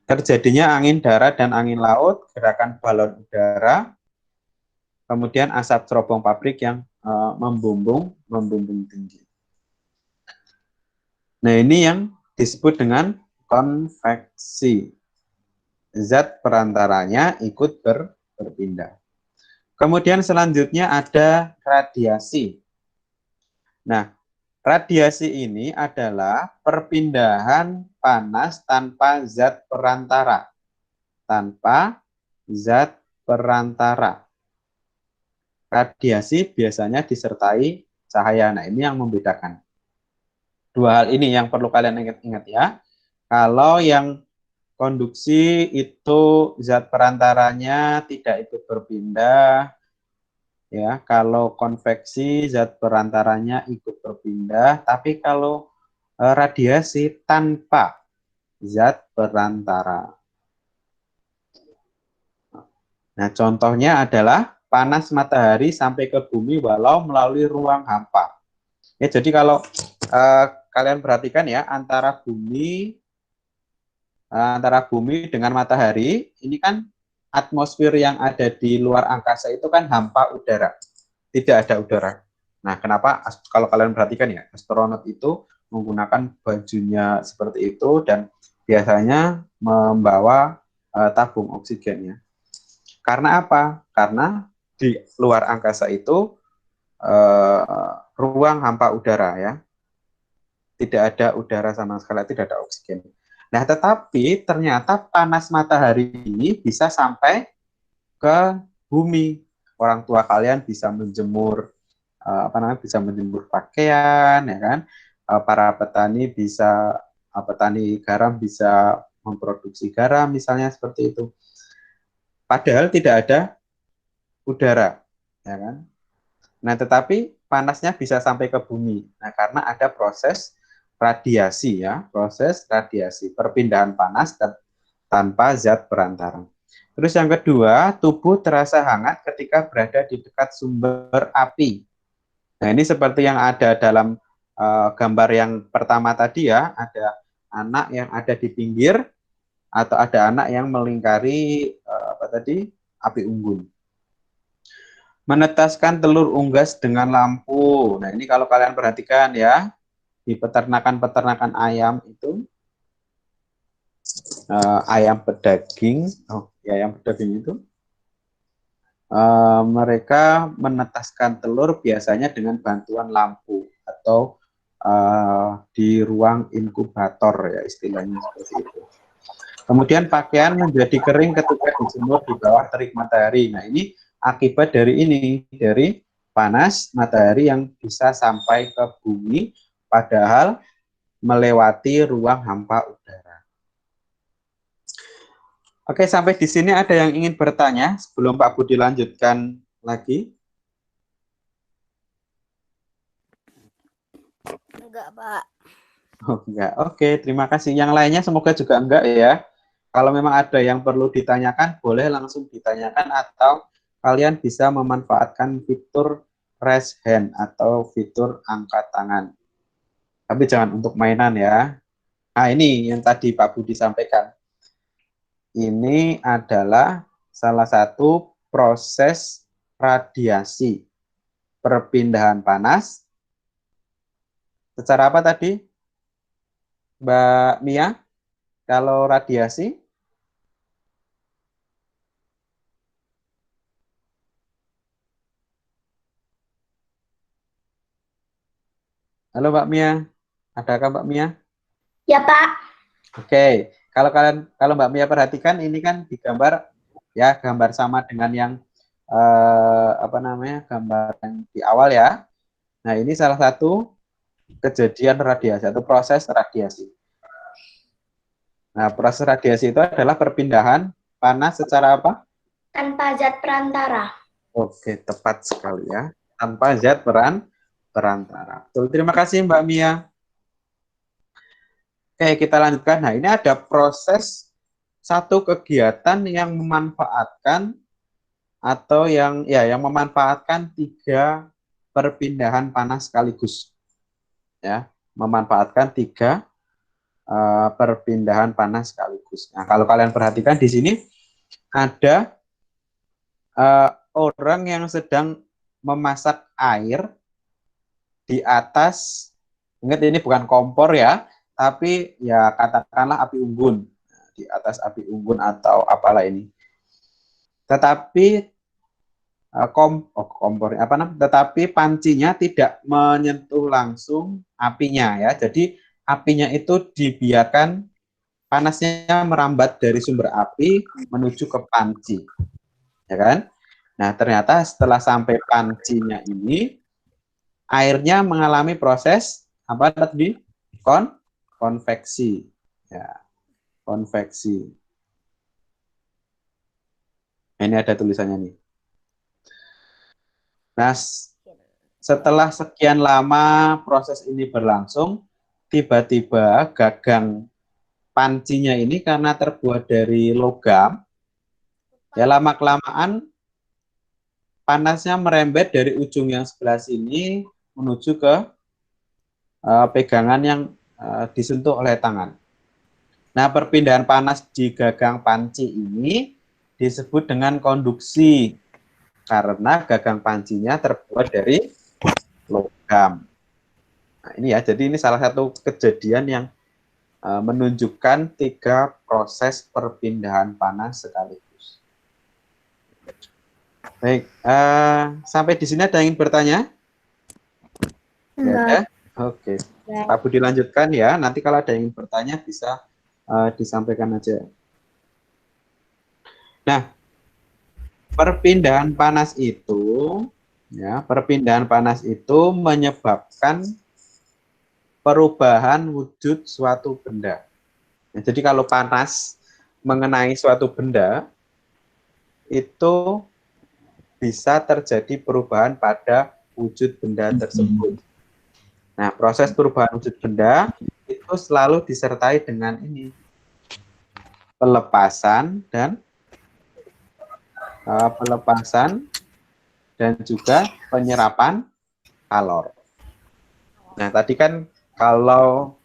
Terjadinya angin darat dan angin laut, gerakan balon udara, kemudian asap cerobong pabrik yang membumbung tinggi. Nah ini yang disebut dengan konveksi. Zat perantaranya ikut berpindah. Kemudian selanjutnya ada radiasi. Nah, radiasi ini adalah perpindahan panas tanpa zat perantara. Tanpa zat perantara. Radiasi biasanya disertai cahaya. Nah, ini yang membedakan. Dua hal ini yang perlu kalian ingat ya. Kalau yang konduksi itu zat perantaranya tidak ikut berpindah, ya. Kalau konveksi zat perantaranya ikut berpindah, tapi kalau radiasi tanpa zat perantara. Nah, contohnya adalah panas matahari sampai ke bumi walau melalui ruang hampa. Ya, jadi kalau kalian perhatikan ya, antara bumi dengan matahari, ini kan atmosfer yang ada di luar angkasa itu kan hampa udara, tidak ada udara. Nah, kenapa? Kalau kalian perhatikan ya, astronot itu menggunakan bajunya seperti itu dan biasanya membawa tabung oksigennya. Karena apa? Karena di luar angkasa itu ruang hampa udara ya, tidak ada udara sama sekali, tidak ada oksigen. Nah, tetapi ternyata panas matahari ini bisa sampai ke bumi. Orang tua kalian bisa menjemur bisa menjemur pakaian, ya kan? Para petani garam bisa memproduksi garam misalnya seperti itu. Padahal tidak ada udara, ya kan? Nah, tetapi panasnya bisa sampai ke bumi. Nah, karena ada proses radiasi ya, proses radiasi, perpindahan panas tanpa zat perantara. Terus yang kedua, tubuh terasa hangat ketika berada di dekat sumber api. Nah, ini seperti yang ada dalam gambar yang pertama tadi ya, ada anak yang ada di pinggir atau ada anak yang melingkari api unggun. Menetaskan telur unggas dengan lampu. Nah, ini kalau kalian perhatikan ya, di peternakan ayam itu ayam pedaging itu mereka menetaskan telur biasanya dengan bantuan lampu atau di ruang inkubator ya, istilahnya seperti itu. Kemudian pakaian menjadi kering ketika dijemur di bawah terik matahari. Nah, ini akibat dari panas matahari yang bisa sampai ke bumi padahal melewati ruang hampa udara. Oke, sampai di sini ada yang ingin bertanya sebelum Pak Budi lanjutkan lagi? Enggak, Pak. Oh, enggak. Oke, terima kasih. Yang lainnya semoga juga enggak ya. Kalau memang ada yang perlu ditanyakan, boleh langsung ditanyakan, atau kalian bisa memanfaatkan fitur raise hand atau fitur angkat tangan. Tapi jangan untuk mainan ya. Nah, ini yang tadi Pak Budi sampaikan. Ini adalah salah satu proses radiasi perpindahan panas. Secara apa tadi, Mbak Mia? Kalau radiasi? Halo Mbak Mia, adakah Mbak Mia? Ya, Pak. Oke, kalau Mbak Mia perhatikan ini kan digambar ya, gambar sama dengan yang gambar yang di awal ya. Nah, ini salah satu kejadian radiasi atau proses radiasi. Nah, proses radiasi itu adalah perpindahan panas secara apa? Tanpa zat perantara. Oke, tepat sekali ya. Tanpa zat perantara. Betul, terima kasih Mbak Mia. Oke, kita lanjutkan. Nah, ini ada proses satu kegiatan yang memanfaatkan atau yang memanfaatkan 3 perpindahan panas sekaligus. Ya, memanfaatkan 3 perpindahan panas sekaligus. Nah, kalau kalian perhatikan di sini ada orang yang sedang memasak air di atas, ingat ini bukan kompor ya, tapi ya katakanlah api unggun, di atas api unggun atau apalah ini. Tetapi tetapi pancinya tidak menyentuh langsung apinya ya. Jadi apinya itu dibiarkan panasnya merambat dari sumber api menuju ke panci. Ya kan? Nah, ternyata setelah sampai pancinya ini airnya mengalami proses apa tadi? Konveksi. Ya, konveksi. Ini ada tulisannya nih. Nah, setelah sekian lama proses ini berlangsung, tiba-tiba gagang pancinya ini karena terbuat dari logam, ya lama-kelamaan panasnya merembet dari ujung yang sebelah sini menuju ke pegangan yang disentuh oleh tangan. Nah, perpindahan panas di gagang panci ini disebut dengan konduksi karena gagang pancinya terbuat dari logam. Nah, ini ya, jadi ini salah satu kejadian yang menunjukkan 3 proses perpindahan panas sekaligus. Baik, sampai di sini ada yang ingin bertanya? Enggak. Oke, Pak Budi lanjutkan ya. Nanti kalau ada yang ingin bertanya bisa disampaikan aja. Nah, perpindahan panas itu menyebabkan perubahan wujud suatu benda. Nah, jadi kalau panas mengenai suatu benda, itu bisa terjadi perubahan pada wujud benda tersebut. Nah, proses perubahan wujud benda itu selalu disertai dengan ini, pelepasan dan juga penyerapan kalor. Nah, tadi kan kalau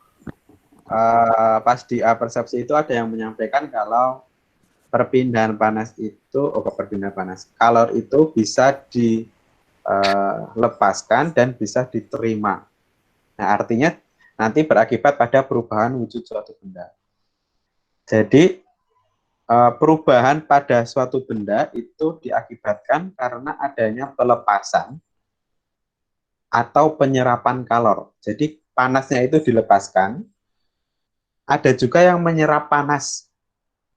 pas di persepsi itu ada yang menyampaikan kalau perpindahan panas itu, kalor itu bisa dilepaskan dan bisa diterima. Nah, artinya nanti berakibat pada perubahan wujud suatu benda. Jadi perubahan pada suatu benda itu diakibatkan karena adanya pelepasan atau penyerapan kalor. Jadi panasnya itu dilepaskan, ada juga yang menyerap panas.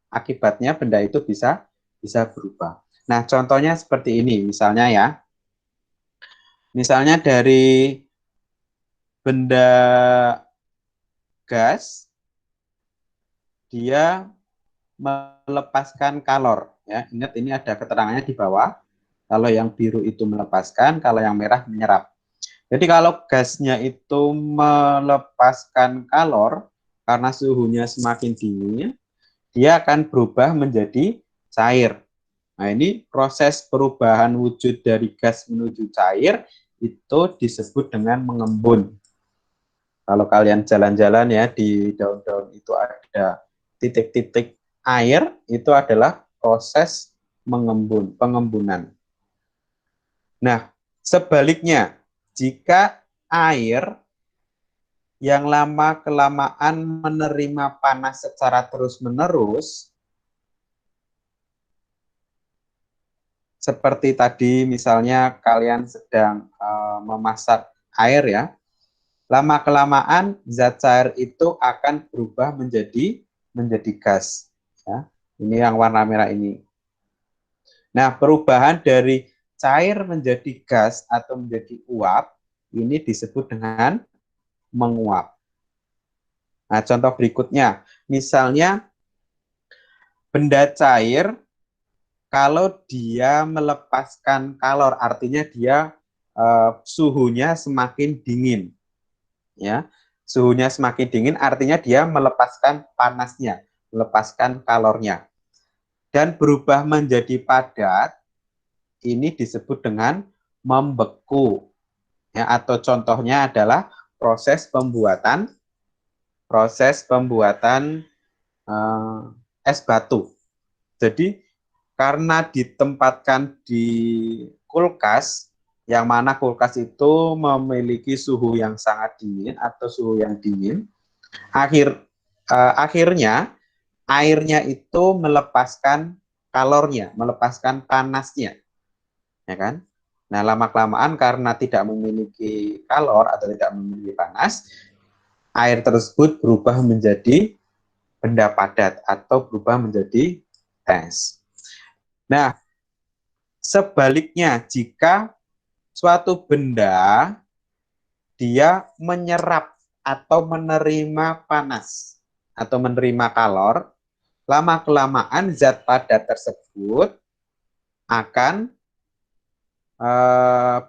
Akibatnya benda itu bisa berubah. Nah, contohnya seperti ini, misalnya ya. Misalnya dari benda gas, dia melepaskan kalor. Ya, ingat ini ada keterangannya di bawah. Kalau yang biru itu melepaskan, kalau yang merah menyerap. Jadi kalau gasnya itu melepaskan kalor, karena suhunya semakin dingin, dia akan berubah menjadi cair. Nah, ini proses perubahan wujud dari gas menuju cair itu disebut dengan mengembun. Kalau kalian jalan-jalan ya di daun-daun itu ada titik-titik air, itu adalah proses mengembun, pengembunan. Nah, sebaliknya, jika air yang lama-kelamaan menerima panas secara terus-menerus, seperti tadi misalnya kalian sedang memasak air ya, lama-kelamaan zat cair itu akan berubah menjadi gas. Ya. Ini yang warna merah ini. Nah, perubahan dari cair menjadi gas atau menjadi uap, ini disebut dengan menguap. Nah, contoh berikutnya, misalnya benda cair, kalau dia melepaskan kalor, artinya dia suhunya semakin dingin. Ya, suhunya semakin dingin artinya dia melepaskan panasnya, melepaskan kalornya. Dan berubah menjadi padat, ini disebut dengan membeku. Ya, atau contohnya adalah proses pembuatan es batu. Jadi karena ditempatkan di kulkas, yang mana kulkas itu memiliki suhu yang sangat dingin atau suhu yang dingin, akhirnya airnya itu melepaskan kalornya, melepaskan panasnya, ya kan? Nah, lama-kelamaan karena tidak memiliki kalor atau tidak memiliki panas, air tersebut berubah menjadi benda padat atau berubah menjadi es. Nah, sebaliknya jika suatu benda dia menyerap atau menerima panas atau menerima kalor, lama-kelamaan zat padat tersebut akan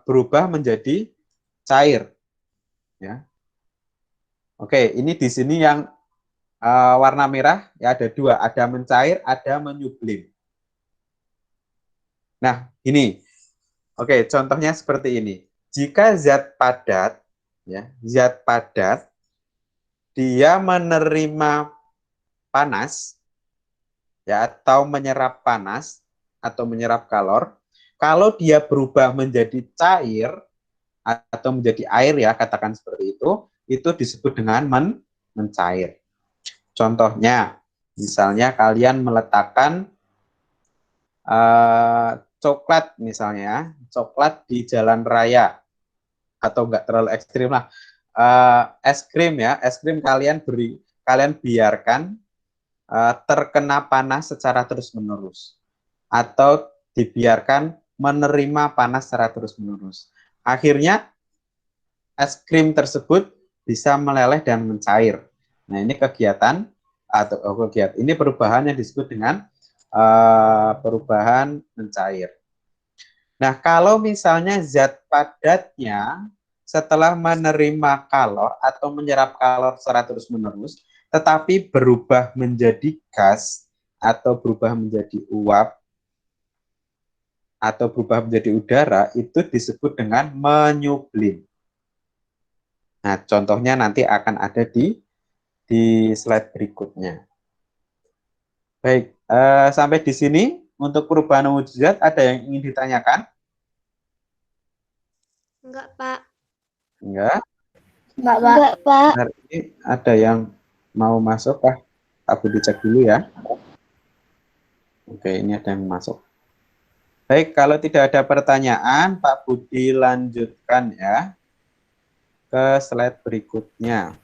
berubah menjadi cair. Ya. Oke, ini di sini yang warna merah ya ada dua, ada mencair, ada menyublim. Nah, ini. Oke, contohnya seperti ini. Jika zat padat, ya, zat padat, dia menerima panas, ya, atau menyerap panas, atau menyerap kalor, kalau dia berubah menjadi cair, atau menjadi air, ya, katakan seperti itu disebut dengan mencair. Contohnya, misalnya kalian meletakkan coklat misalnya, coklat di jalan raya, atau enggak terlalu ekstrim lah, es krim ya, es krim kalian biarkan terkena panas secara terus-menerus, atau dibiarkan menerima panas secara terus-menerus. Akhirnya es krim tersebut bisa meleleh dan mencair. Nah, ini kegiatan ini perubahan yang disebut dengan perubahan mencair. Nah, kalau misalnya zat padatnya setelah menerima kalor atau menyerap kalor secara terus-menerus, tetapi berubah menjadi gas atau berubah menjadi uap atau berubah menjadi udara, itu disebut dengan menyublim. Nah, contohnya nanti akan ada di slide berikutnya. Baik, sampai di sini untuk perubahan wujud zat ada yang ingin ditanyakan? Enggak, Pak. Enggak? Enggak, Pak. Benar, ini ada yang mau masuk, Pak? Aku dicek dulu ya. Oke, ini ada yang masuk. Baik, kalau tidak ada pertanyaan, Pak Budi lanjutkan ya ke slide berikutnya.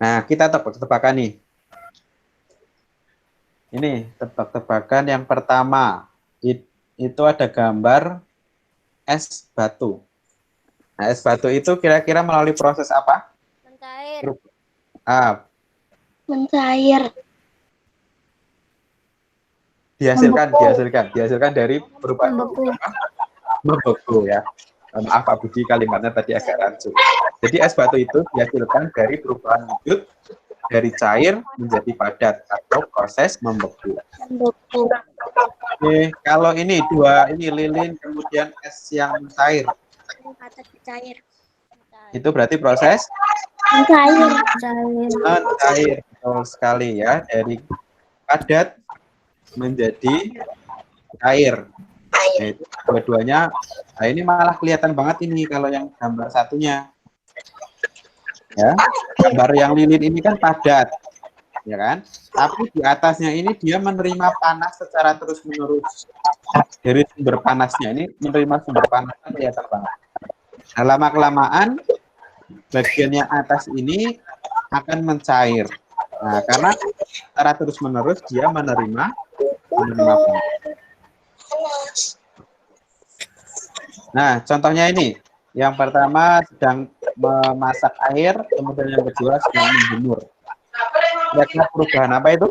Nah, kita tebak-tebakan nih. Ini tebak-tebakan yang pertama. Itu ada gambar es batu. Nah, es batu itu kira-kira melalui proses apa? Mencair. Mencair. Dihasilkan dari perubahan membeku ya. Maaf Pak Budi, kalimatnya tadi agak rancu. Jadi es batu itu dihasilkan dari perubahan wujud dari cair menjadi padat atau proses membeku. Oke, kalau ini dua ini lilin kemudian es yang cair, Kata cair. itu berarti proses Cair. cair. Betul sekali ya, dari padat menjadi cair. Nah, itu dua-duanya. Nah, ini malah kelihatan banget ini kalau yang gambar satunya. Ya, gambar yang lilin ini kan padat, ya kan? Tapi di atasnya ini dia menerima panas secara terus-menerus. Dari sumber panasnya ini menerima sumber panasnya kelihatan banget. Nah, lama-kelamaan bagian yang atas ini akan mencair. Nah, karena secara terus-menerus dia menerima panas. Nah, contohnya ini. Yang pertama sedang memasak air, kemudian yang kedua sedang menjemur. Kira-kira perubahan apa itu?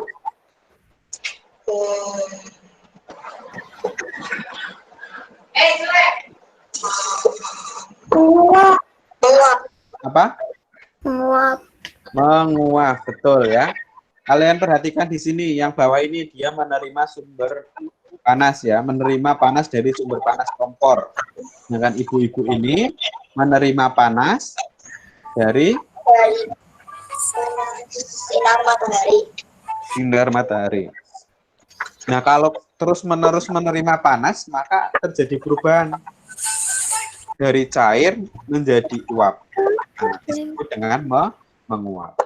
Apa? Menguap. Menguap, betul ya. Kalian perhatikan di sini, yang bawah ini dia menerima sumber panas ya, menerima panas dari sumber panas kompor. Dengan ibu-ibu ini menerima panas dari sinar matahari. Nah, kalau terus-menerus menerima panas, maka terjadi perubahan dari cair menjadi uap. Nah, disebut dengan menguap.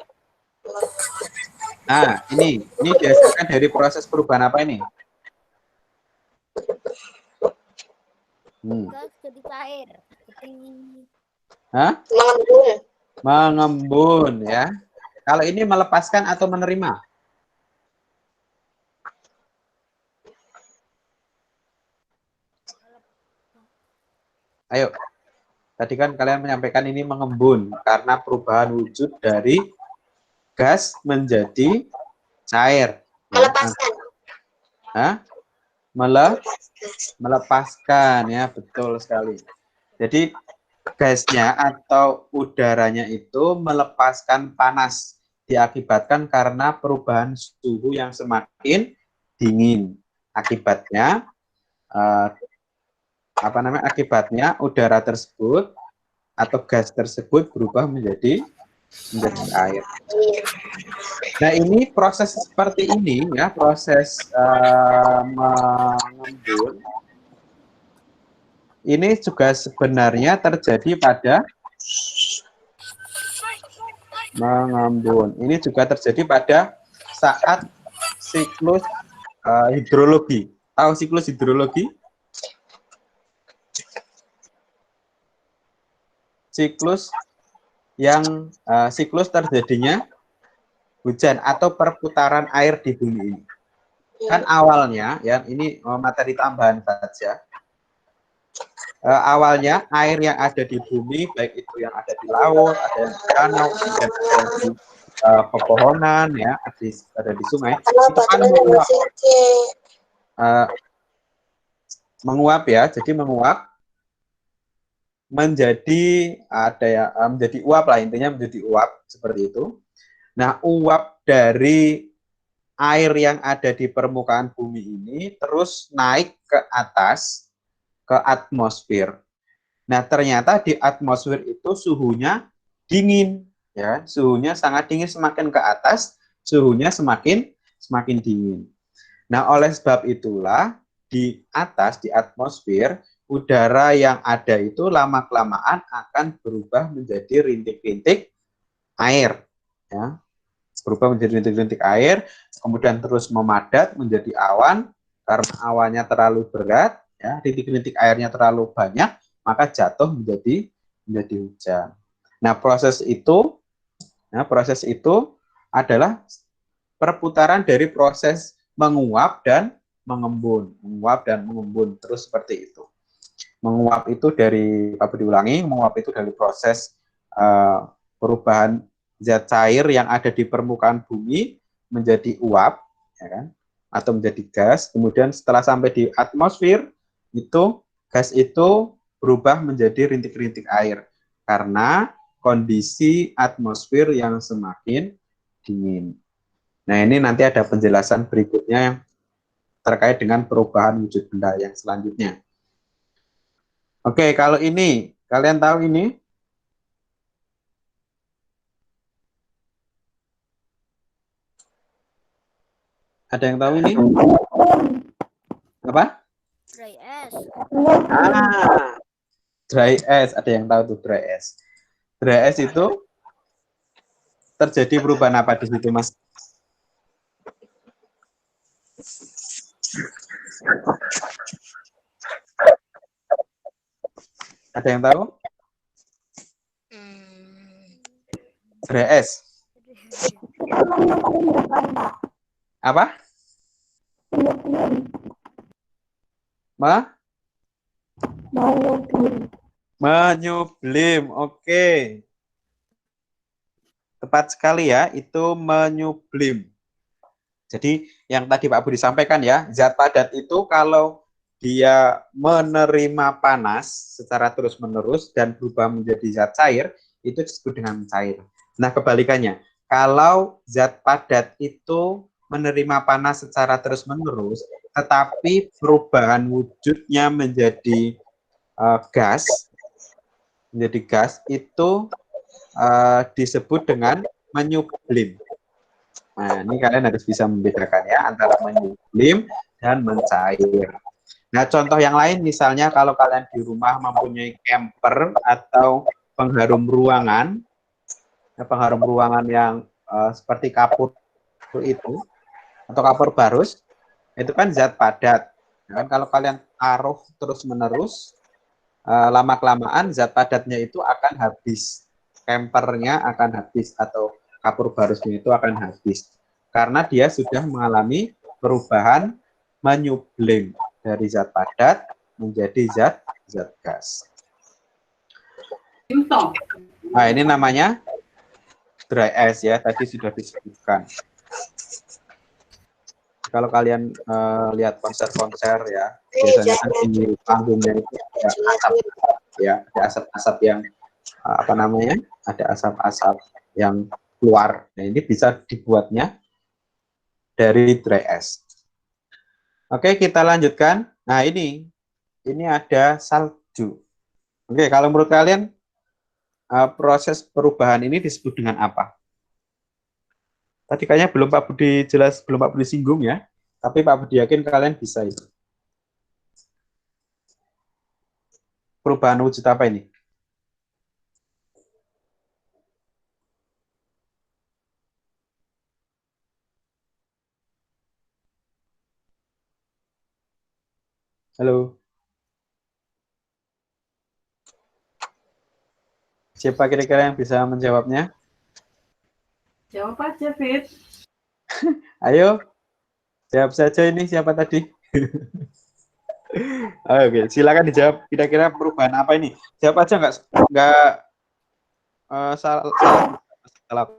Nah, ini dihasilkan dari proses perubahan apa ini? Gas jadi cair. Hah? Mengembun ya. Kalau ini melepaskan atau menerima? Ayo. Tadi kan kalian menyampaikan ini mengembun karena perubahan wujud dari gas menjadi cair. Melepaskan. Hah? Melepaskan ya, betul sekali. Jadi gasnya atau udaranya itu melepaskan panas diakibatkan karena perubahan suhu yang semakin dingin. Akibatnya akibatnya udara tersebut atau gas tersebut berubah menjadi air. Nah, ini proses seperti ini ya, proses mengembun ini juga sebenarnya terjadi pada mengembun. Ini juga terjadi pada saat siklus hidrologi. Tahu siklus hidrologi? Siklus yang siklus terjadinya hujan atau perputaran air di bumi ini. Kan awalnya ya, ini materi tambahan saja. Awalnya air yang ada di bumi, baik itu yang ada di laut, ada yang di danau, ada di pepohonan, ya, ada di sungai, itu kan menguap ya, jadi menguap menjadi menjadi uap lah, intinya menjadi uap seperti itu. Nah, uap dari air yang ada di permukaan bumi ini terus naik ke atas ke atmosfer. Nah, ternyata di atmosfer itu suhunya dingin, ya, suhunya sangat dingin, semakin ke atas suhunya semakin dingin. Nah, oleh sebab itulah di atas di atmosfer udara yang ada itu lama-kelamaan akan berubah menjadi rintik-rintik air, ya, berubah menjadi rintik-rintik air, kemudian terus memadat menjadi awan. Karena awannya terlalu berat, ya, rintik-rintik airnya terlalu banyak, maka jatuh menjadi hujan. Nah, proses itu adalah perputaran dari proses menguap dan mengembun, terus seperti itu. Menguap itu dari, diulangi, menguap itu dari proses perubahan zat cair yang ada di permukaan bumi menjadi uap, ya kan, atau menjadi gas. Kemudian setelah sampai di atmosfer, itu gas itu berubah menjadi rintik-rintik air karena kondisi atmosfer yang semakin dingin. Nah, ini nanti ada penjelasan berikutnya yang terkait dengan perubahan wujud benda yang selanjutnya. Oke, kalau ini, kalian tahu ini? Ada yang tahu ini? Apa? Dry ice. Dry ice. Ada yang tahu tuh dry ice? Dry ice itu terjadi perubahan apa di situ, Mas? Ada yang tahu? Dry ice. Apa? Menyublim. Oke. Tepat sekali ya, itu menyublim. Jadi yang tadi Pak Budi sampaikan ya, zat padat itu kalau dia menerima panas secara terus-menerus dan berubah menjadi zat cair, itu disebut dengan cair. Nah, kebalikannya, kalau zat padat itu menerima panas secara terus-menerus, tetapi perubahan wujudnya menjadi gas, itu disebut dengan menyublim. Nah, ini kalian harus bisa membedakan ya antara menyublim dan mencair. Nah, contoh yang lain misalnya kalau kalian di rumah mempunyai camper atau pengharum ruangan yang seperti kapur itu atau kapur barus, itu kan zat padat. Nah, kan kalau kalian taruh terus-menerus, lama-kelamaan zat padatnya itu akan habis. Campernya akan habis atau kapur barusnya itu akan habis. Karena dia sudah mengalami perubahan menyublim dari zat padat menjadi zat gas. Nah, ini namanya dry ice ya, tadi sudah disebutkan. Kalau kalian lihat konser-konser ya, biasanya kan di panggungnya itu ada asap ya, ada asap-asap yang ada asap-asap yang keluar. Nah, ini bisa dibuatnya dari dry ice. Oke, kita lanjutkan. Nah, ini ada salju. Oke, kalau menurut kalian proses perubahan ini disebut dengan apa? Tadi kayaknya belum Pak Budi singgung ya. Tapi Pak Budi yakin kalian bisa itu. Perubahan wujud apa ini? Halo. Siapa kira-kira yang bisa menjawabnya? Jawab aja, Fit. Ayo, jawab saja ini siapa tadi? Oke, silakan dijawab. Kira-kira perubahan apa ini? Jawab aja nggak salah.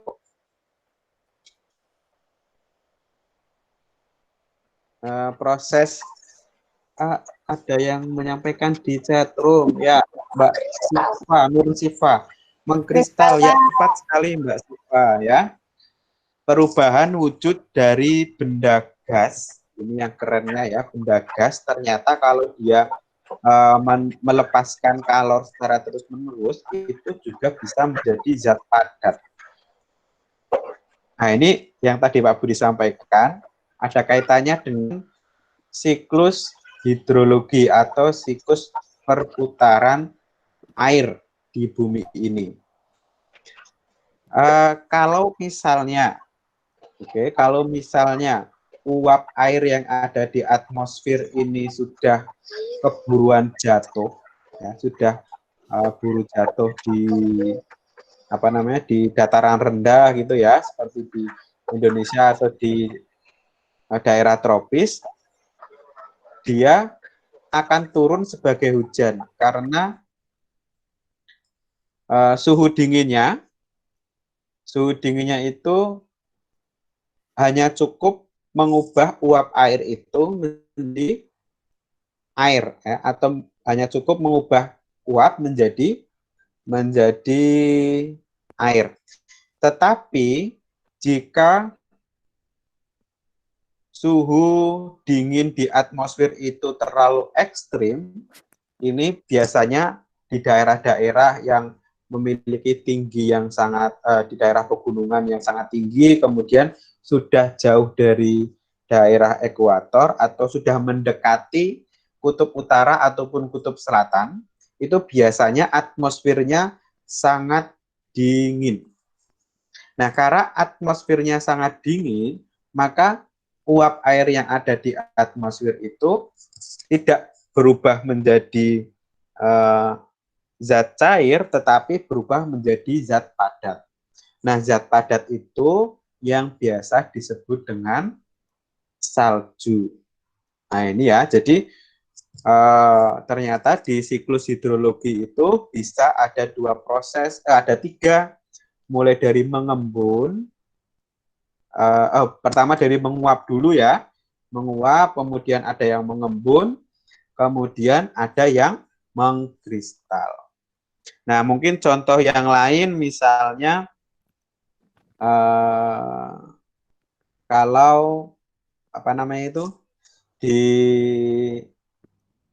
Proses ada yang menyampaikan di chat room ya, Mbak Siva, Nur Siva, mengkristal ya, tepat sekali Mbak Siva ya. Perubahan wujud dari benda gas, ini yang kerennya ya, benda gas ternyata kalau dia melepaskan kalor secara terus-menerus itu juga bisa menjadi zat padat. Nah, ini yang tadi Pak Budi sampaikan ada kaitannya dengan siklus hidrologi atau siklus perputaran air di bumi ini. Kalau misalnya uap air yang ada di atmosfer ini sudah keburuan jatuh, ya, sudah buru jatuh di di dataran rendah gitu ya, seperti di Indonesia atau di daerah tropis, dia akan turun sebagai hujan karena suhu dinginnya itu hanya cukup mengubah uap air itu menjadi air ya, atau hanya cukup mengubah uap menjadi air. Tetapi jika suhu dingin di atmosfer itu terlalu ekstrim, ini biasanya di daerah-daerah yang memiliki tinggi yang sangat di daerah pegunungan yang sangat tinggi, kemudian sudah jauh dari daerah ekuator atau sudah mendekati kutub utara ataupun kutub selatan, itu biasanya atmosfernya sangat dingin. Nah, karena atmosfernya sangat dingin, maka uap air yang ada di atmosfer itu tidak berubah menjadi zat cair, tetapi berubah menjadi zat padat. Nah, zat padat itu yang biasa disebut dengan salju. Nah, ini ya, jadi ternyata di siklus hidrologi itu bisa ada dua proses, ada tiga, mulai dari mengembun, pertama dari menguap dulu ya, menguap, kemudian ada yang mengembun, kemudian ada yang mengkristal. Nah, mungkin contoh yang lain misalnya kalau apa namanya itu di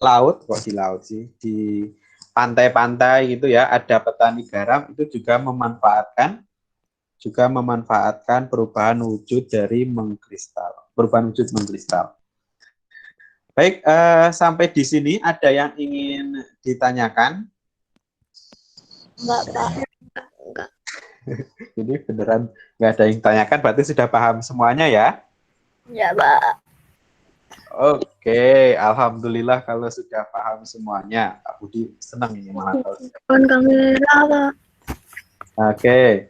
laut, kok di laut sih, di pantai-pantai gitu ya, ada petani garam itu juga memanfaatkan perubahan wujud dari mengkristal, perubahan wujud mengkristal. Baik, sampai di sini ada yang ingin ditanyakan? Enggak, Pak. Jadi beneran nggak ada yang ditanyakan, berarti sudah paham semuanya ya? Ya, Pak. Oke, alhamdulillah kalau sudah paham semuanya. Pak Budi senang ini malah. On kamera, Pak. Oke,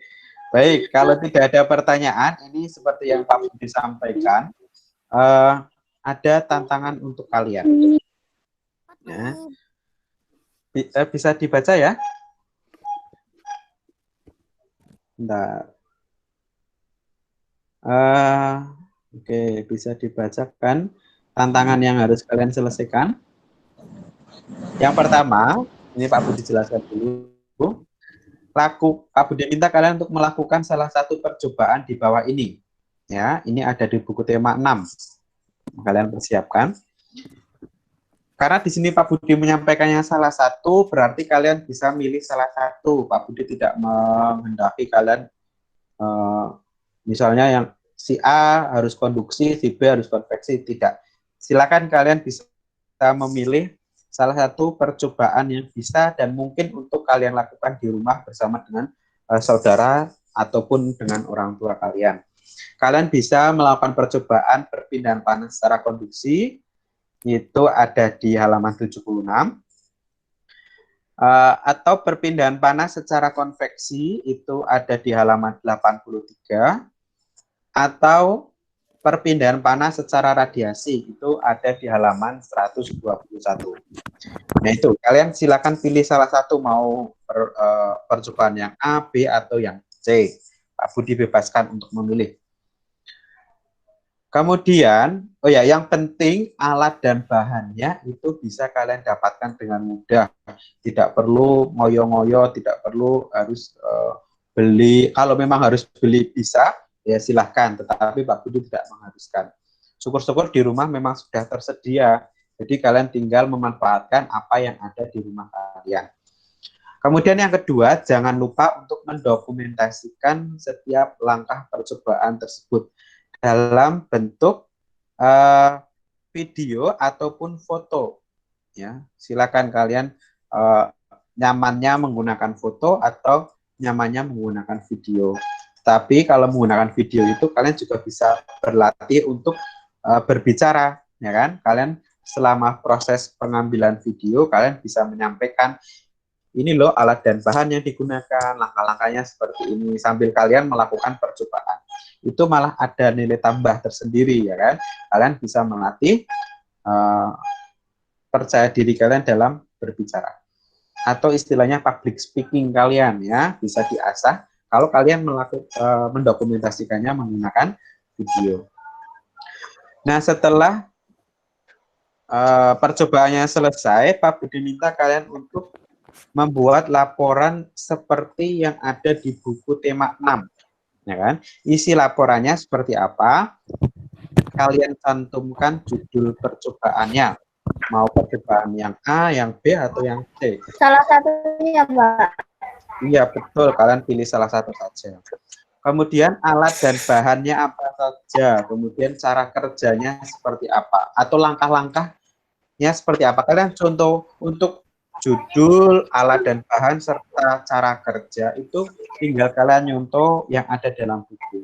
baik. Kalau tidak ada pertanyaan, ini seperti yang Pak Budi sampaikan, ada tantangan untuk kalian. Ya. Bisa dibaca ya? Bentar. Oke, bisa dibacakan tantangan yang harus kalian selesaikan. Yang pertama, ini Pak Budi jelaskan dulu. Pak Budi minta kalian untuk melakukan salah satu percobaan di bawah ini. Ya, ini ada di buku tema 6. Kalian persiapkan. Karena di sini Pak Budi menyampaikannya salah satu, berarti kalian bisa milih salah satu. Pak Budi tidak menghendaki kalian misalnya yang si A harus konduksi, si B harus konveksi, tidak. Silakan kalian bisa memilih salah satu percobaan yang bisa dan mungkin untuk kalian lakukan di rumah bersama dengan saudara ataupun dengan orang tua kalian. Kalian bisa melakukan percobaan perpindahan panas secara konduksi, itu ada di halaman 76. Atau perpindahan panas secara konveksi, itu ada di halaman 83. Atau perpindahan panas secara radiasi itu ada di halaman 121. Nah itu, kalian silakan pilih salah satu, mau percobaan yang A, B, atau yang C. Pak Budi bebaskan untuk memilih. Kemudian, yang penting alat dan bahannya itu bisa kalian dapatkan dengan mudah. Tidak perlu ngoyo-ngoyo, tidak perlu harus beli. Kalau memang harus beli bisa, ya silahkan, tetapi Pak Budi tidak mengharuskan. Syukur-syukur di rumah memang sudah tersedia, jadi kalian tinggal memanfaatkan apa yang ada di rumah kalian. Kemudian yang kedua, jangan lupa untuk mendokumentasikan setiap langkah percobaan tersebut dalam bentuk video ataupun foto. Ya, silakan kalian nyamannya menggunakan foto atau nyamannya menggunakan video. Tapi kalau menggunakan video itu kalian juga bisa berlatih untuk berbicara, ya kan? Kalian selama proses pengambilan video kalian bisa menyampaikan ini loh alat dan bahan yang digunakan, langkah-langkahnya seperti ini sambil kalian melakukan percobaan. Itu malah ada nilai tambah tersendiri, ya kan? Kalian bisa melatih percaya diri kalian dalam berbicara. Atau istilahnya public speaking kalian ya, bisa diasah kalau kalian mendokumentasikannya menggunakan video. Nah, setelah percobaannya selesai, Pak Budi minta kalian untuk membuat laporan seperti yang ada di buku tema 6. Ya kan? Isi laporannya seperti apa? kalian cantumkan judul percobaannya. Mau percobaan yang A, yang B, atau yang C? Salah satunya, Pak. Iya, betul. Kalian pilih salah satu saja. Kemudian alat dan bahannya apa saja. Kemudian cara kerjanya seperti apa. Atau langkah-langkahnya seperti apa. Kalian contoh untuk judul, alat dan bahan, serta cara kerja itu tinggal kalian nyontoh yang ada dalam buku.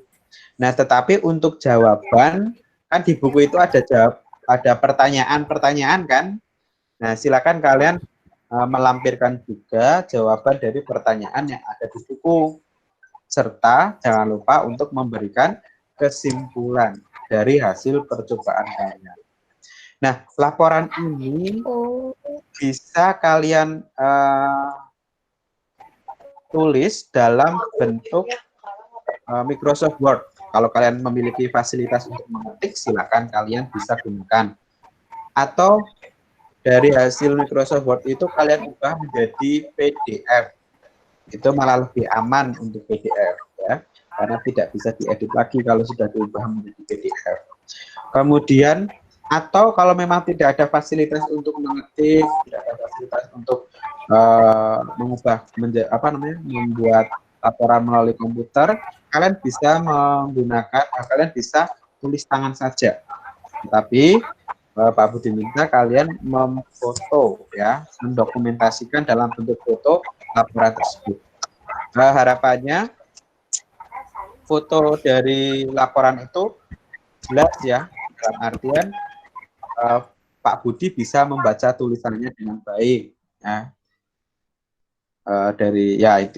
Nah, tetapi untuk jawaban, kan di buku itu ada pertanyaan-pertanyaan kan. Nah, silakan kalian melampirkan juga jawaban dari pertanyaan yang ada di buku. Serta jangan lupa untuk memberikan kesimpulan dari hasil percobaan kalian. Nah, laporan ini bisa kalian tulis dalam bentuk Microsoft Word. Kalau kalian memiliki fasilitas untuk mengetik, silakan kalian bisa gunakan. Atau dari hasil Microsoft Word itu kalian ubah menjadi PDF. Itu malah lebih aman untuk PDF, ya, karena tidak bisa diedit lagi kalau sudah diubah menjadi PDF. Kemudian, atau kalau memang tidak ada fasilitas untuk mengetik, tidak ada fasilitas untuk membuat laporan melalui komputer, kalian bisa tulis tangan saja. Tetapi Pak Budi minta kalian memfoto, ya, mendokumentasikan dalam bentuk foto laporan tersebut. Harapannya foto dari laporan itu jelas, ya, dalam artian Pak Budi bisa membaca tulisannya dengan baik, ya.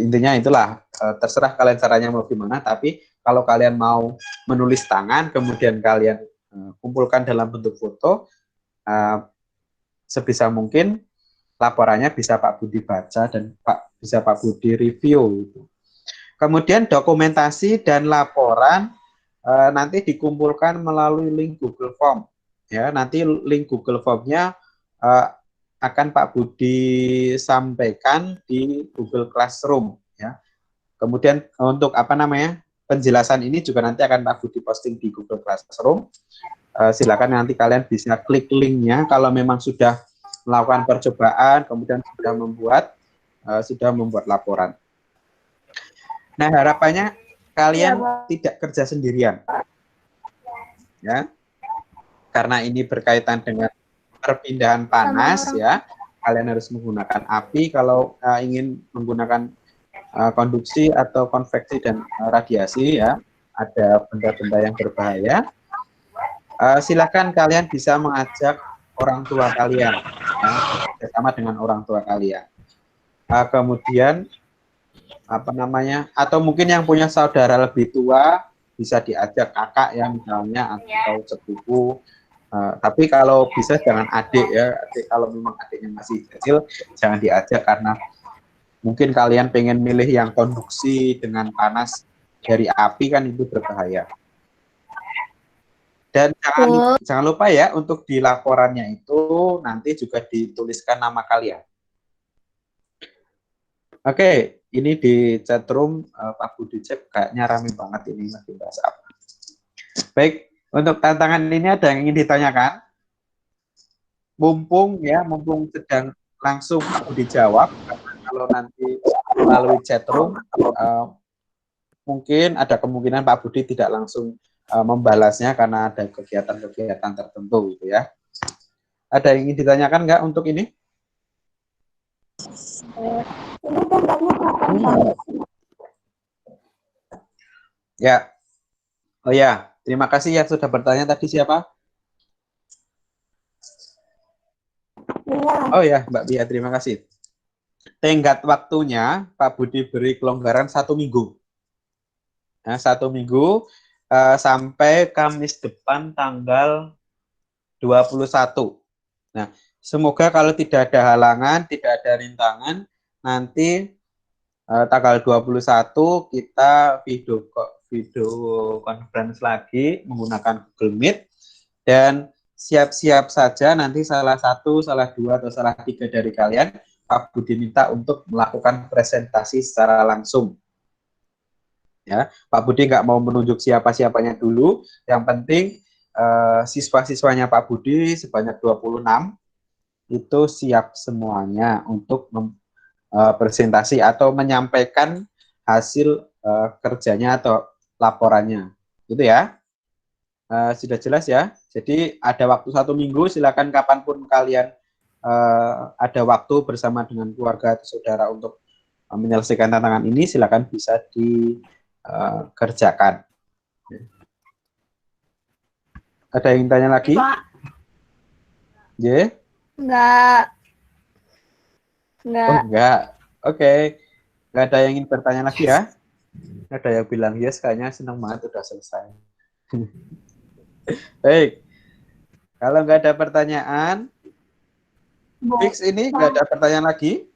Intinya itulah, terserah kalian caranya mau gimana, tapi kalau kalian mau menulis tangan kemudian kalian kumpulkan dalam bentuk foto, sebisa mungkin laporannya bisa Pak Budi baca dan bisa Pak Budi review. Kemudian dokumentasi dan laporan nanti dikumpulkan melalui link Google Form. Ya, nanti link Google Form-nya akan Pak Budi sampaikan di Google Classroom. Ya. Kemudian untuk penjelasan ini juga nanti akan Pak Budi posting di Google Classroom. Silakan nanti kalian bisa klik linknya kalau memang sudah melakukan percobaan, kemudian sudah membuat laporan. Nah, harapannya kalian tidak kerja sendirian, ya, karena ini berkaitan dengan perpindahan panas, ya. Kalian harus menggunakan api kalau ingin menggunakan konduksi atau konveksi dan radiasi, ya. Ada benda-benda yang berbahaya. Silakan kalian bisa mengajak orang tua kalian, ya, bersama dengan orang tua kalian. Kemudian atau mungkin yang punya saudara lebih tua bisa diajak kakak, ya, misalnya, atau sepupu. Tapi kalau bisa jangan adik, ya. Kalau memang adiknya masih kecil jangan diajak, karena mungkin kalian pengen milih yang konduksi dengan panas dari api, kan itu berbahaya. Dan jangan lupa, ya, untuk di laporannya itu nanti juga dituliskan nama kalian. Oke, ini di chatroom Pak Budi cek kayaknya rame banget ini, lagi bahas apa. Baik, untuk tantangan ini ada yang ingin ditanyakan? Mumpung sedang langsung Pak Budi jawab, karena kalau nanti melalui chatroom mungkin ada kemungkinan Pak Budi tidak langsung membalasnya karena ada kegiatan-kegiatan tertentu, gitu, ya. Ada yang ingin ditanyakan nggak untuk ini? Ya. Oh ya, terima kasih yang sudah bertanya tadi. Siapa? Oh ya, Mbak Bia, terima kasih. Tenggat waktunya Pak Budi beri kelonggaran 1 minggu. Nah, 1 minggu sampai Kamis depan tanggal 21. Nah, semoga kalau tidak ada halangan, tidak ada rintangan, nanti tanggal 21 kita video conference lagi menggunakan Google Meet, dan siap-siap saja nanti salah 1, salah 2, atau salah 3 dari kalian Pak Budi minta untuk melakukan presentasi secara langsung. Ya, Pak Budi nggak mau menunjuk siapa-siapanya dulu, yang penting siswa-siswanya Pak Budi sebanyak 26 itu siap semuanya untuk presentasi atau menyampaikan hasil kerjanya atau laporannya. Gitu ya. Sudah jelas ya. Jadi ada waktu 1 minggu, silakan kapanpun kalian ada waktu bersama dengan keluarga atau saudara untuk menyelesaikan tantangan ini, silakan bisa dikerjakan. Ada yang tanya lagi? J? Enggak. Oh, enggak. Oke. Enggak ada yang ingin bertanya lagi ya? Ada yang bilang yes, kayaknya senang banget udah selesai. Baik. Kalau enggak ada pertanyaan, fix ini enggak ada pertanyaan lagi?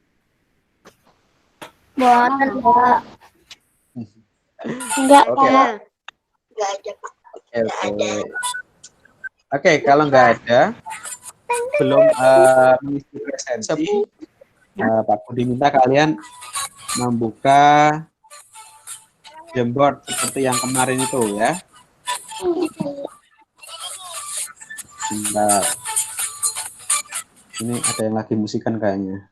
Buatan, Pak. Enggak, Oke. Pak. Enggak ada, Pak. Oke. Oke, kalau enggak ada, belum mengisi presensi, Pak Budi minta kalian membuka Jamboard seperti yang kemarin itu ya. Bentar. Ini ada yang lagi musikan kayaknya.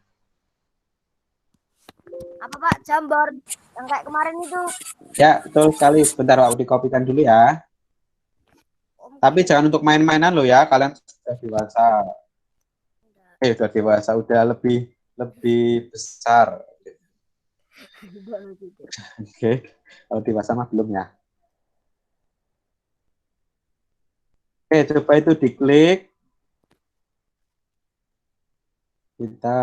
Apa, Pak? Jamboard yang kayak kemarin itu. Ya, betul sekali. Sebentar Pak Budi kopikan dulu ya. Tapi jangan untuk main-mainan loh ya. Kalian sudah dewasa. Sudah dewasa, udah lebih besar. Oke. Kalau dewasa mah belum ya. Oke, coba itu diklik. Kita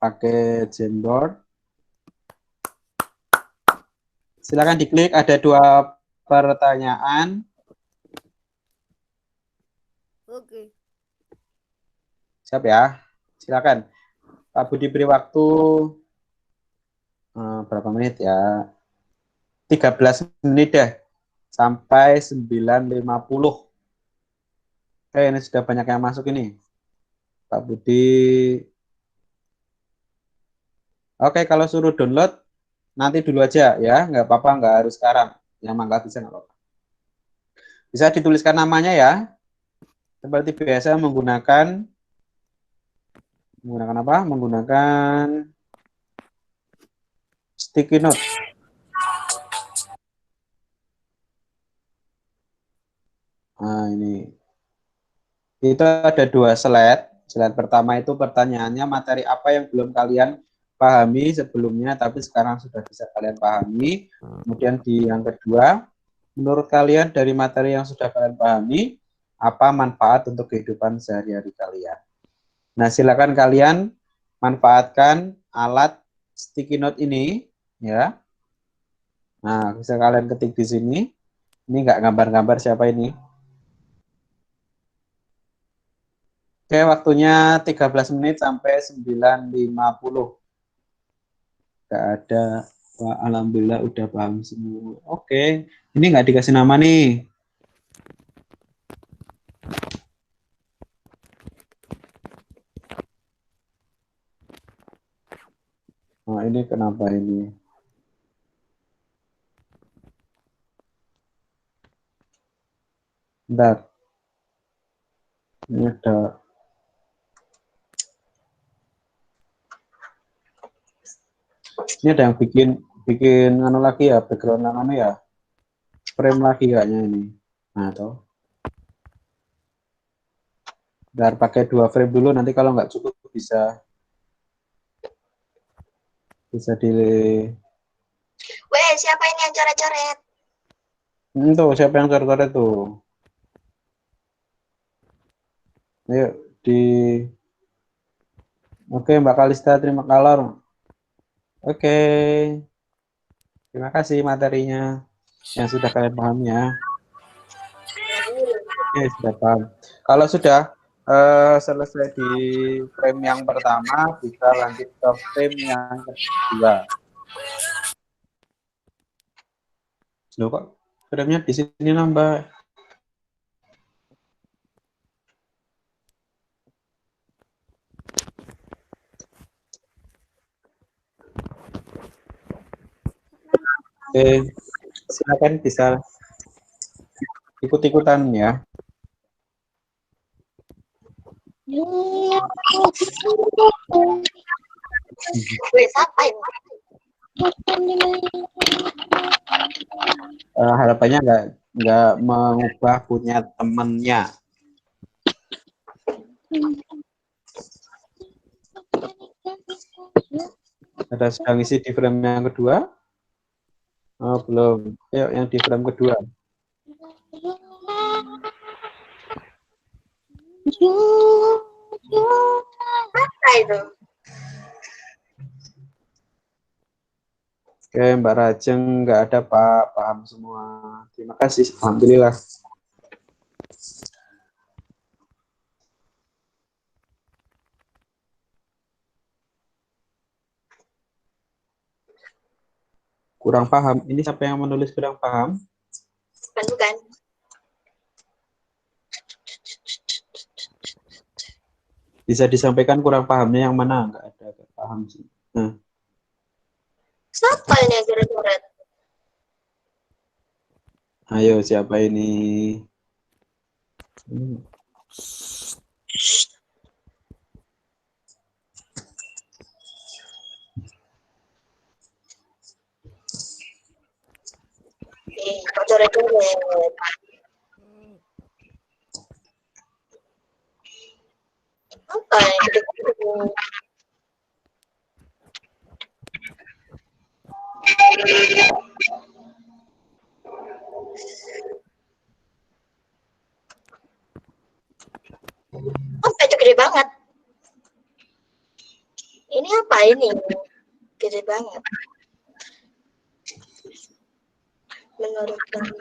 pakai Jamboard. Silakan diklik, ada 2 pertanyaan. Oke. Siap ya. Silakan. Pak Budi beri waktu berapa menit ya? 13 menit deh. Sampai 9.50. Oke, ini sudah banyak yang masuk ini. Pak Budi. Oke, kalau suruh download, nanti dulu aja ya. Nggak apa-apa, nggak harus sekarang. Yang nggak bisa, nggak apa-apa. Bisa dituliskan namanya ya. Seperti biasa menggunakan apa? Menggunakan sticky note. Nah, ini. Itu ada 2 slide. Slide pertama itu pertanyaannya materi apa yang belum kalian pahami sebelumnya, tapi sekarang sudah bisa kalian pahami. Kemudian di yang kedua, menurut kalian dari materi yang sudah kalian pahami, apa manfaat untuk kehidupan sehari-hari kalian? Nah, silakan kalian manfaatkan alat sticky note ini, ya. Nah, bisa kalian ketik di sini. Ini nggak gambar-gambar siapa ini. Oke, waktunya 13 menit sampai 9.50. Nggak ada. Wah, alhamdulillah udah paham semua. Oke, ini nggak dikasih nama nih. Nah, ini kenapa ini? Bentar. Ini ada. Ini ada yang bikin anu lagi ya, background anu ya. Frame lagi kayaknya ini. Nah, toh. Bentar, pakai 2 frame dulu, nanti kalau nggak cukup bisa di. Weh, siapa ini yang coret-coret? Tuh, siapa yang coret-coret tuh? Ayo di. Oke, Mbak Kalista, terima kasih. Oke. Terima kasih materinya yang sudah kalian paham ya. Oke, sudah paham. Kalau sudah selesai di frame yang pertama, bisa lanjut ke frame yang kedua. Loh kok frame-nya di sini nambah? Oke, silakan bisa ikut-ikutan ya. Wes apa ini? Harapannya nggak mengubah punya temennya. Ada sedang isi di frame yang kedua? Oh, belum. Yuk, yang di frame kedua. Apa itu? Oke, Mbak Rajeng nggak ada, Pak. Paham semua. Terima kasih. Alhamdulillah. Kurang paham. Ini siapa yang menulis kurang paham? Bukan. Bisa disampaikan kurang pahamnya yang mana? Nggak ada paham sih. Nah, Siapa ini yang coret-coret? ayo siapa ini? Kok coret-coret? Apa yang gede-gede? Apa itu gede banget? Ini apa ini? Gede banget. Menurut kamu?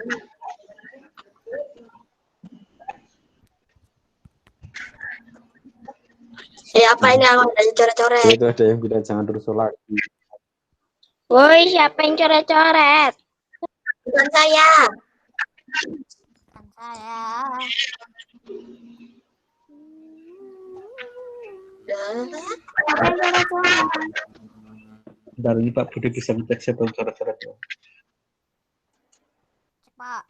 Apa ini yang ada coret-coret? Itu ada yang bilang jangan rusuh lagi. Woi, siapa yang coret-coret? Bukan saya. Bentar ini Pak Budi bisa ngecek siapa yang coret-coret ya. Pak.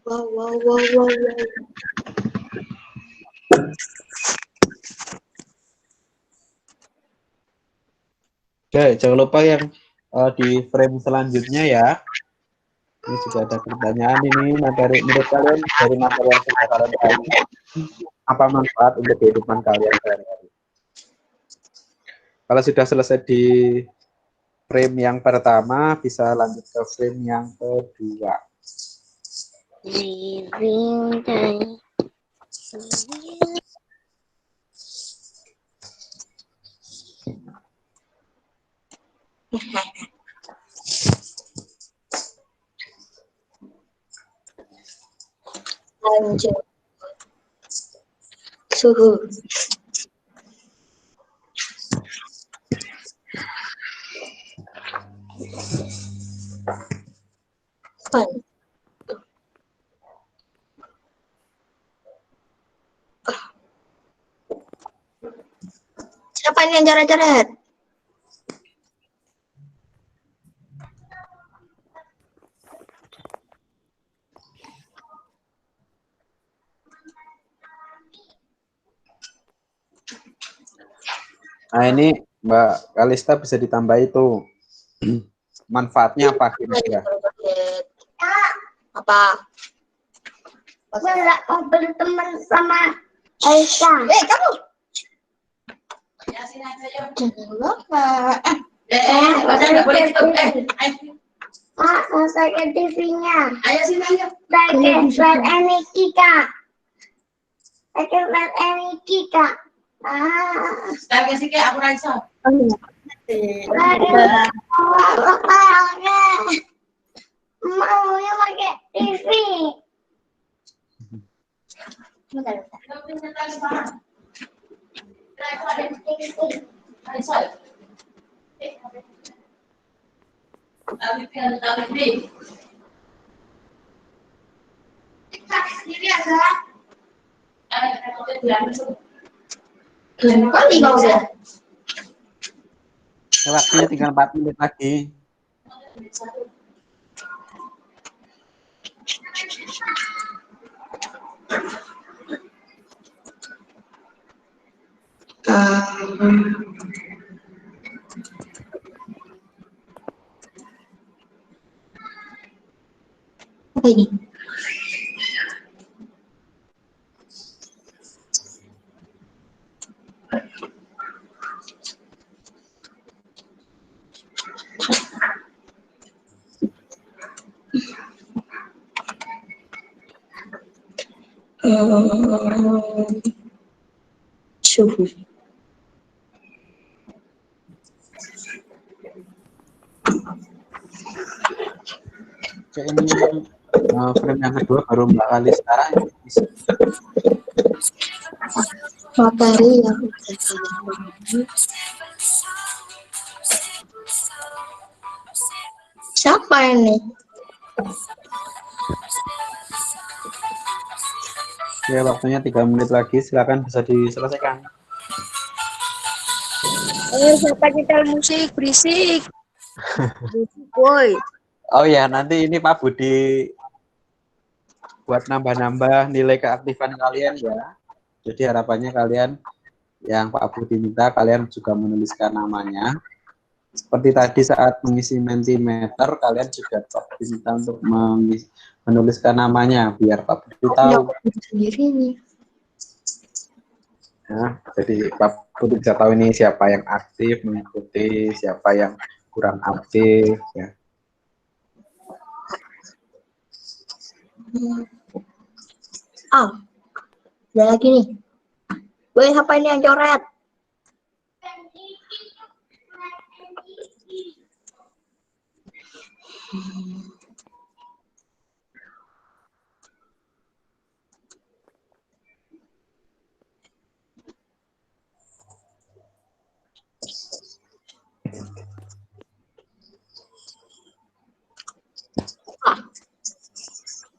Wow. Oke, jangan lupa yang di frame selanjutnya ya. Ini juga ada pertanyaan ini, materi menurut kalian dari materi yang sudah kalian tahu apa manfaat untuk kehidupan kalian sehari-hari? Kalau sudah selesai di frame yang pertama, bisa lanjut ke frame yang kedua. Living day. Lanjut. Suhu. Fun. Siapa ini yang coret-coret? Nah ini Mbak Kalista bisa ditambah itu. Manfaatnya apa kira-kira? Apa? Aku nggak mau berteman sama Aisyah. Kamu. Jangan lupa. Nggak boleh gitu. Mau saya TV-nya. Ayo sini ayo. Pakai flat Aniki, Kak. Pakai flat Aniki, Kak. Sekarang sih kayak aku Raisa. Maunya pakai TV. Kali mau ya? Waktunya tinggal 4 menit lagi. Apa ini? Suhu. Kayak ini frame yang kedua baru Mbak kali sekarang. Materi yang Siapa ini? Ya, waktunya 3 menit lagi. Silakan bisa diselesaikan. siapa nyetel musik berisik. Boy. Oh ya, nanti ini Pak Budi buat nambah-nambah nilai keaktifan kalian ya. Jadi harapannya kalian yang Pak Budi minta, kalian juga menuliskan namanya. Seperti tadi saat mengisi Mentimeter, kalian juga Pak Budi minta untuk menuliskan namanya, biar Pak Budi tahu. Sendiri nih. Ya, jadi Pak Budi bisa tahu ini siapa yang aktif mengikuti, siapa yang kurang aktif. Ya. Ada lagi nih. Boy, apa ini yang coret?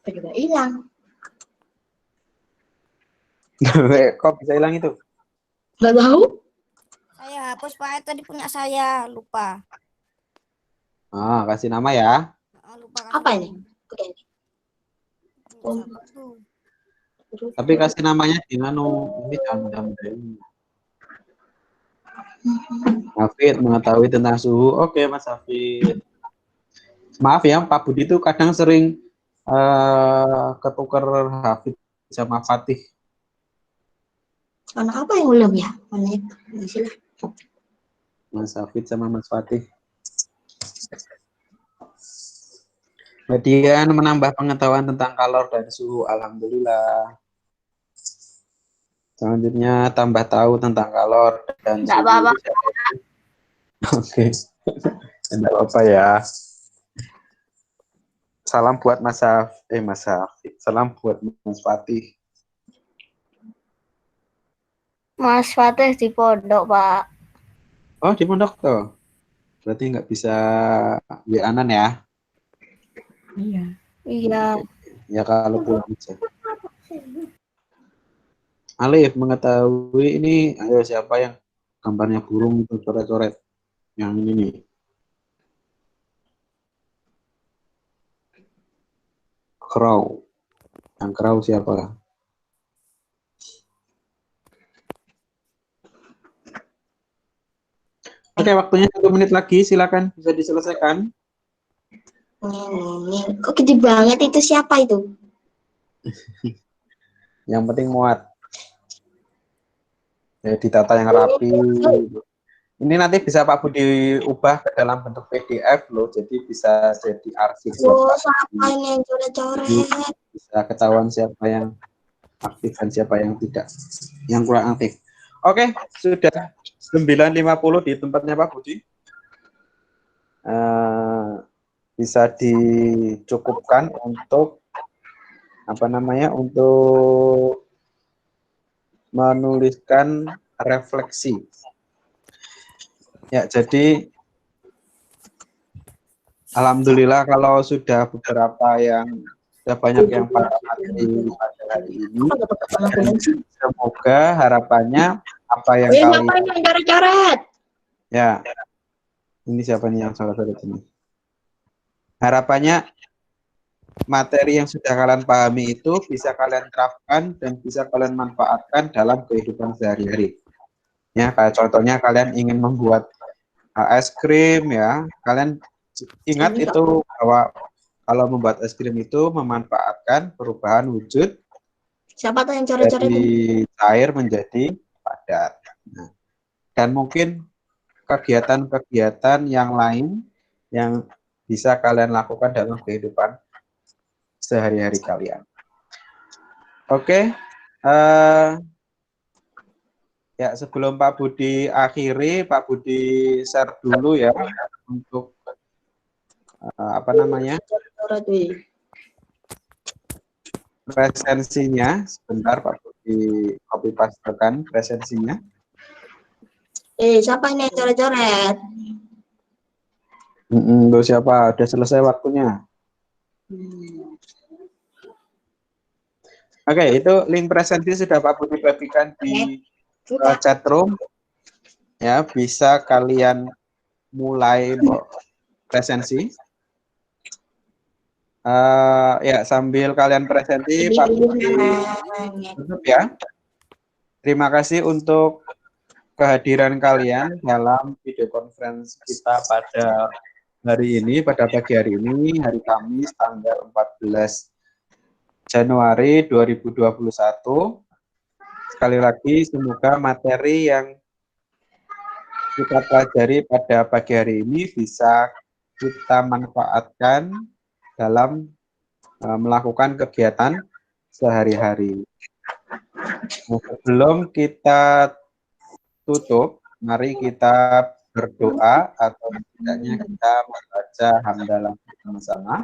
Juga hilang. Kok bisa hilang itu? Nggak tahu? Saya hapus Pak, tadi punya saya, lupa. Ah, kasih nama ya. Lupa Apa ini? Oke. Tapi kasih namanya di nano ini jangan ini. Hafid mengetahui tentang suhu. Oke, Mas Hafid. Maaf ya, Pak Budi itu kadang sering ketukar Hafid sama Fatih. Anak apa yang belum ya? Mana itu? Sila. Mas Hafid sama Mas Fatih. Kemudian menambah pengetahuan tentang kalor dan suhu. Alhamdulillah. Selanjutnya tambah tahu tentang kalor dan Nggak suhu. apa-apa. Oke. Tidak apa ya. Salam buat Mas Hafid. Salam buat Mas Fatih. Mas Fatih di pondok, Pak. Oh, di pondok tuh. Berarti nggak bisa WA-an ya? Iya. Iya. Ya kalau pulang aja. Alif mengetahui ini, ayo siapa yang gambarnya burung itu coret-coret? Yang ini nih. Crow. Yang crow siapa? Oke, waktunya 1 menit lagi. Silakan bisa diselesaikan. Kok gede banget itu, siapa itu? Yang penting muat. Ya, ditata yang rapi. Ini nanti bisa Pak Budi ubah ke dalam bentuk PDF loh, jadi bisa jadi arsip. Oh, siapa ini yang coret-coret? Bisa ketahuan siapa yang aktif dan siapa yang tidak, yang kurang aktif. Oke, sudah 9.50 di tempatnya Pak Budi. Bisa dicukupkan untuk untuk menuliskan refleksi. Ya, jadi Alhamdulillah kalau sudah banyak yang pada materi pada hari ini. Dan semoga harapannya apa yang Woi, kalian siapa ini yang coret-coret? ya ini siapa nih yang salah-salah ini. Harapannya materi yang sudah kalian pahami itu bisa kalian terapkan dan bisa kalian manfaatkan dalam kehidupan sehari-hari. Ya, kayak contohnya kalian ingin membuat es krim ya, kalian ingat itu bahwa kalau membuat es krim itu memanfaatkan perubahan wujud Siapa tuh yang coret-coret? dari cair menjadi padat. Nah, dan mungkin kegiatan-kegiatan yang lain yang bisa kalian lakukan dalam kehidupan sehari-hari kalian. Oke, ya sebelum Pak Budi akhiri, Pak Budi share dulu ya untuk apa namanya Coret, woi. presensinya. Sebentar Pak Budi copy pastekan presensinya. Siapa ini yang coret-coret? Loh, siapa? Udah selesai waktunya. Oke, itu link presentasi sudah Pak Budi bagikan di chat room. Ya, bisa kalian mulai presensi. Ya, sambil kalian presentasi, Pak Budi tutup ya. Terima kasih untuk kehadiran kalian dalam video conference kita pada hari ini, pada pagi hari ini, hari Kamis, tanggal 14 Januari 2021. Sekali lagi, semoga materi yang kita pelajari pada pagi hari ini bisa kita manfaatkan dalam melakukan kegiatan sehari-hari. Nah, sebelum kita tutup, mari kita berdoa atau setidaknya kita membaca hamdalah bersama-sama.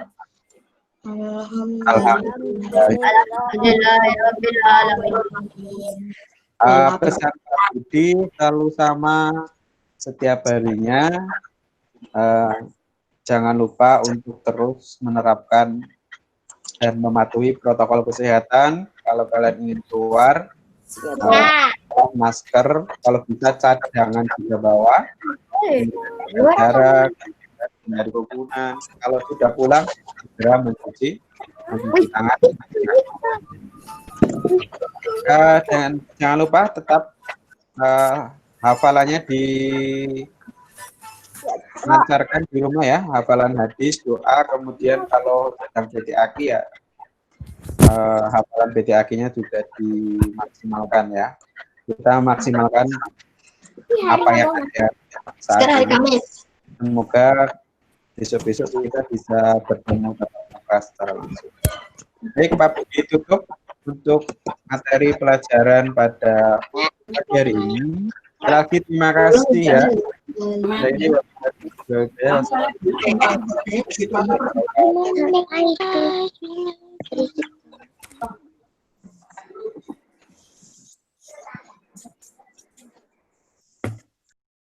Pesan Pak Budi selalu sama setiap harinya. Jangan lupa untuk terus menerapkan dan mematuhi protokol kesehatan. Kalau kalian ingin keluar, masker, kalau bisa cadangan juga bawa, jarak dari kerumunan. Kalau sudah pulang, segera mencuci tangan. Dan jangan lupa tetap hafalannya dilancarkan di rumah ya, hafalan hadis, doa, kemudian kalau sedang BTAK ya, hafalan BTAK-nya juga dimaksimalkan ya. Kita maksimalkan apa yang ada saat ini. Semoga besok-besok kita bisa bertemu secara langsung. Baik, Pak Budi tutup untuk materi pelajaran pada pagi hari ini. Lagi terima kasih ya. Jadi,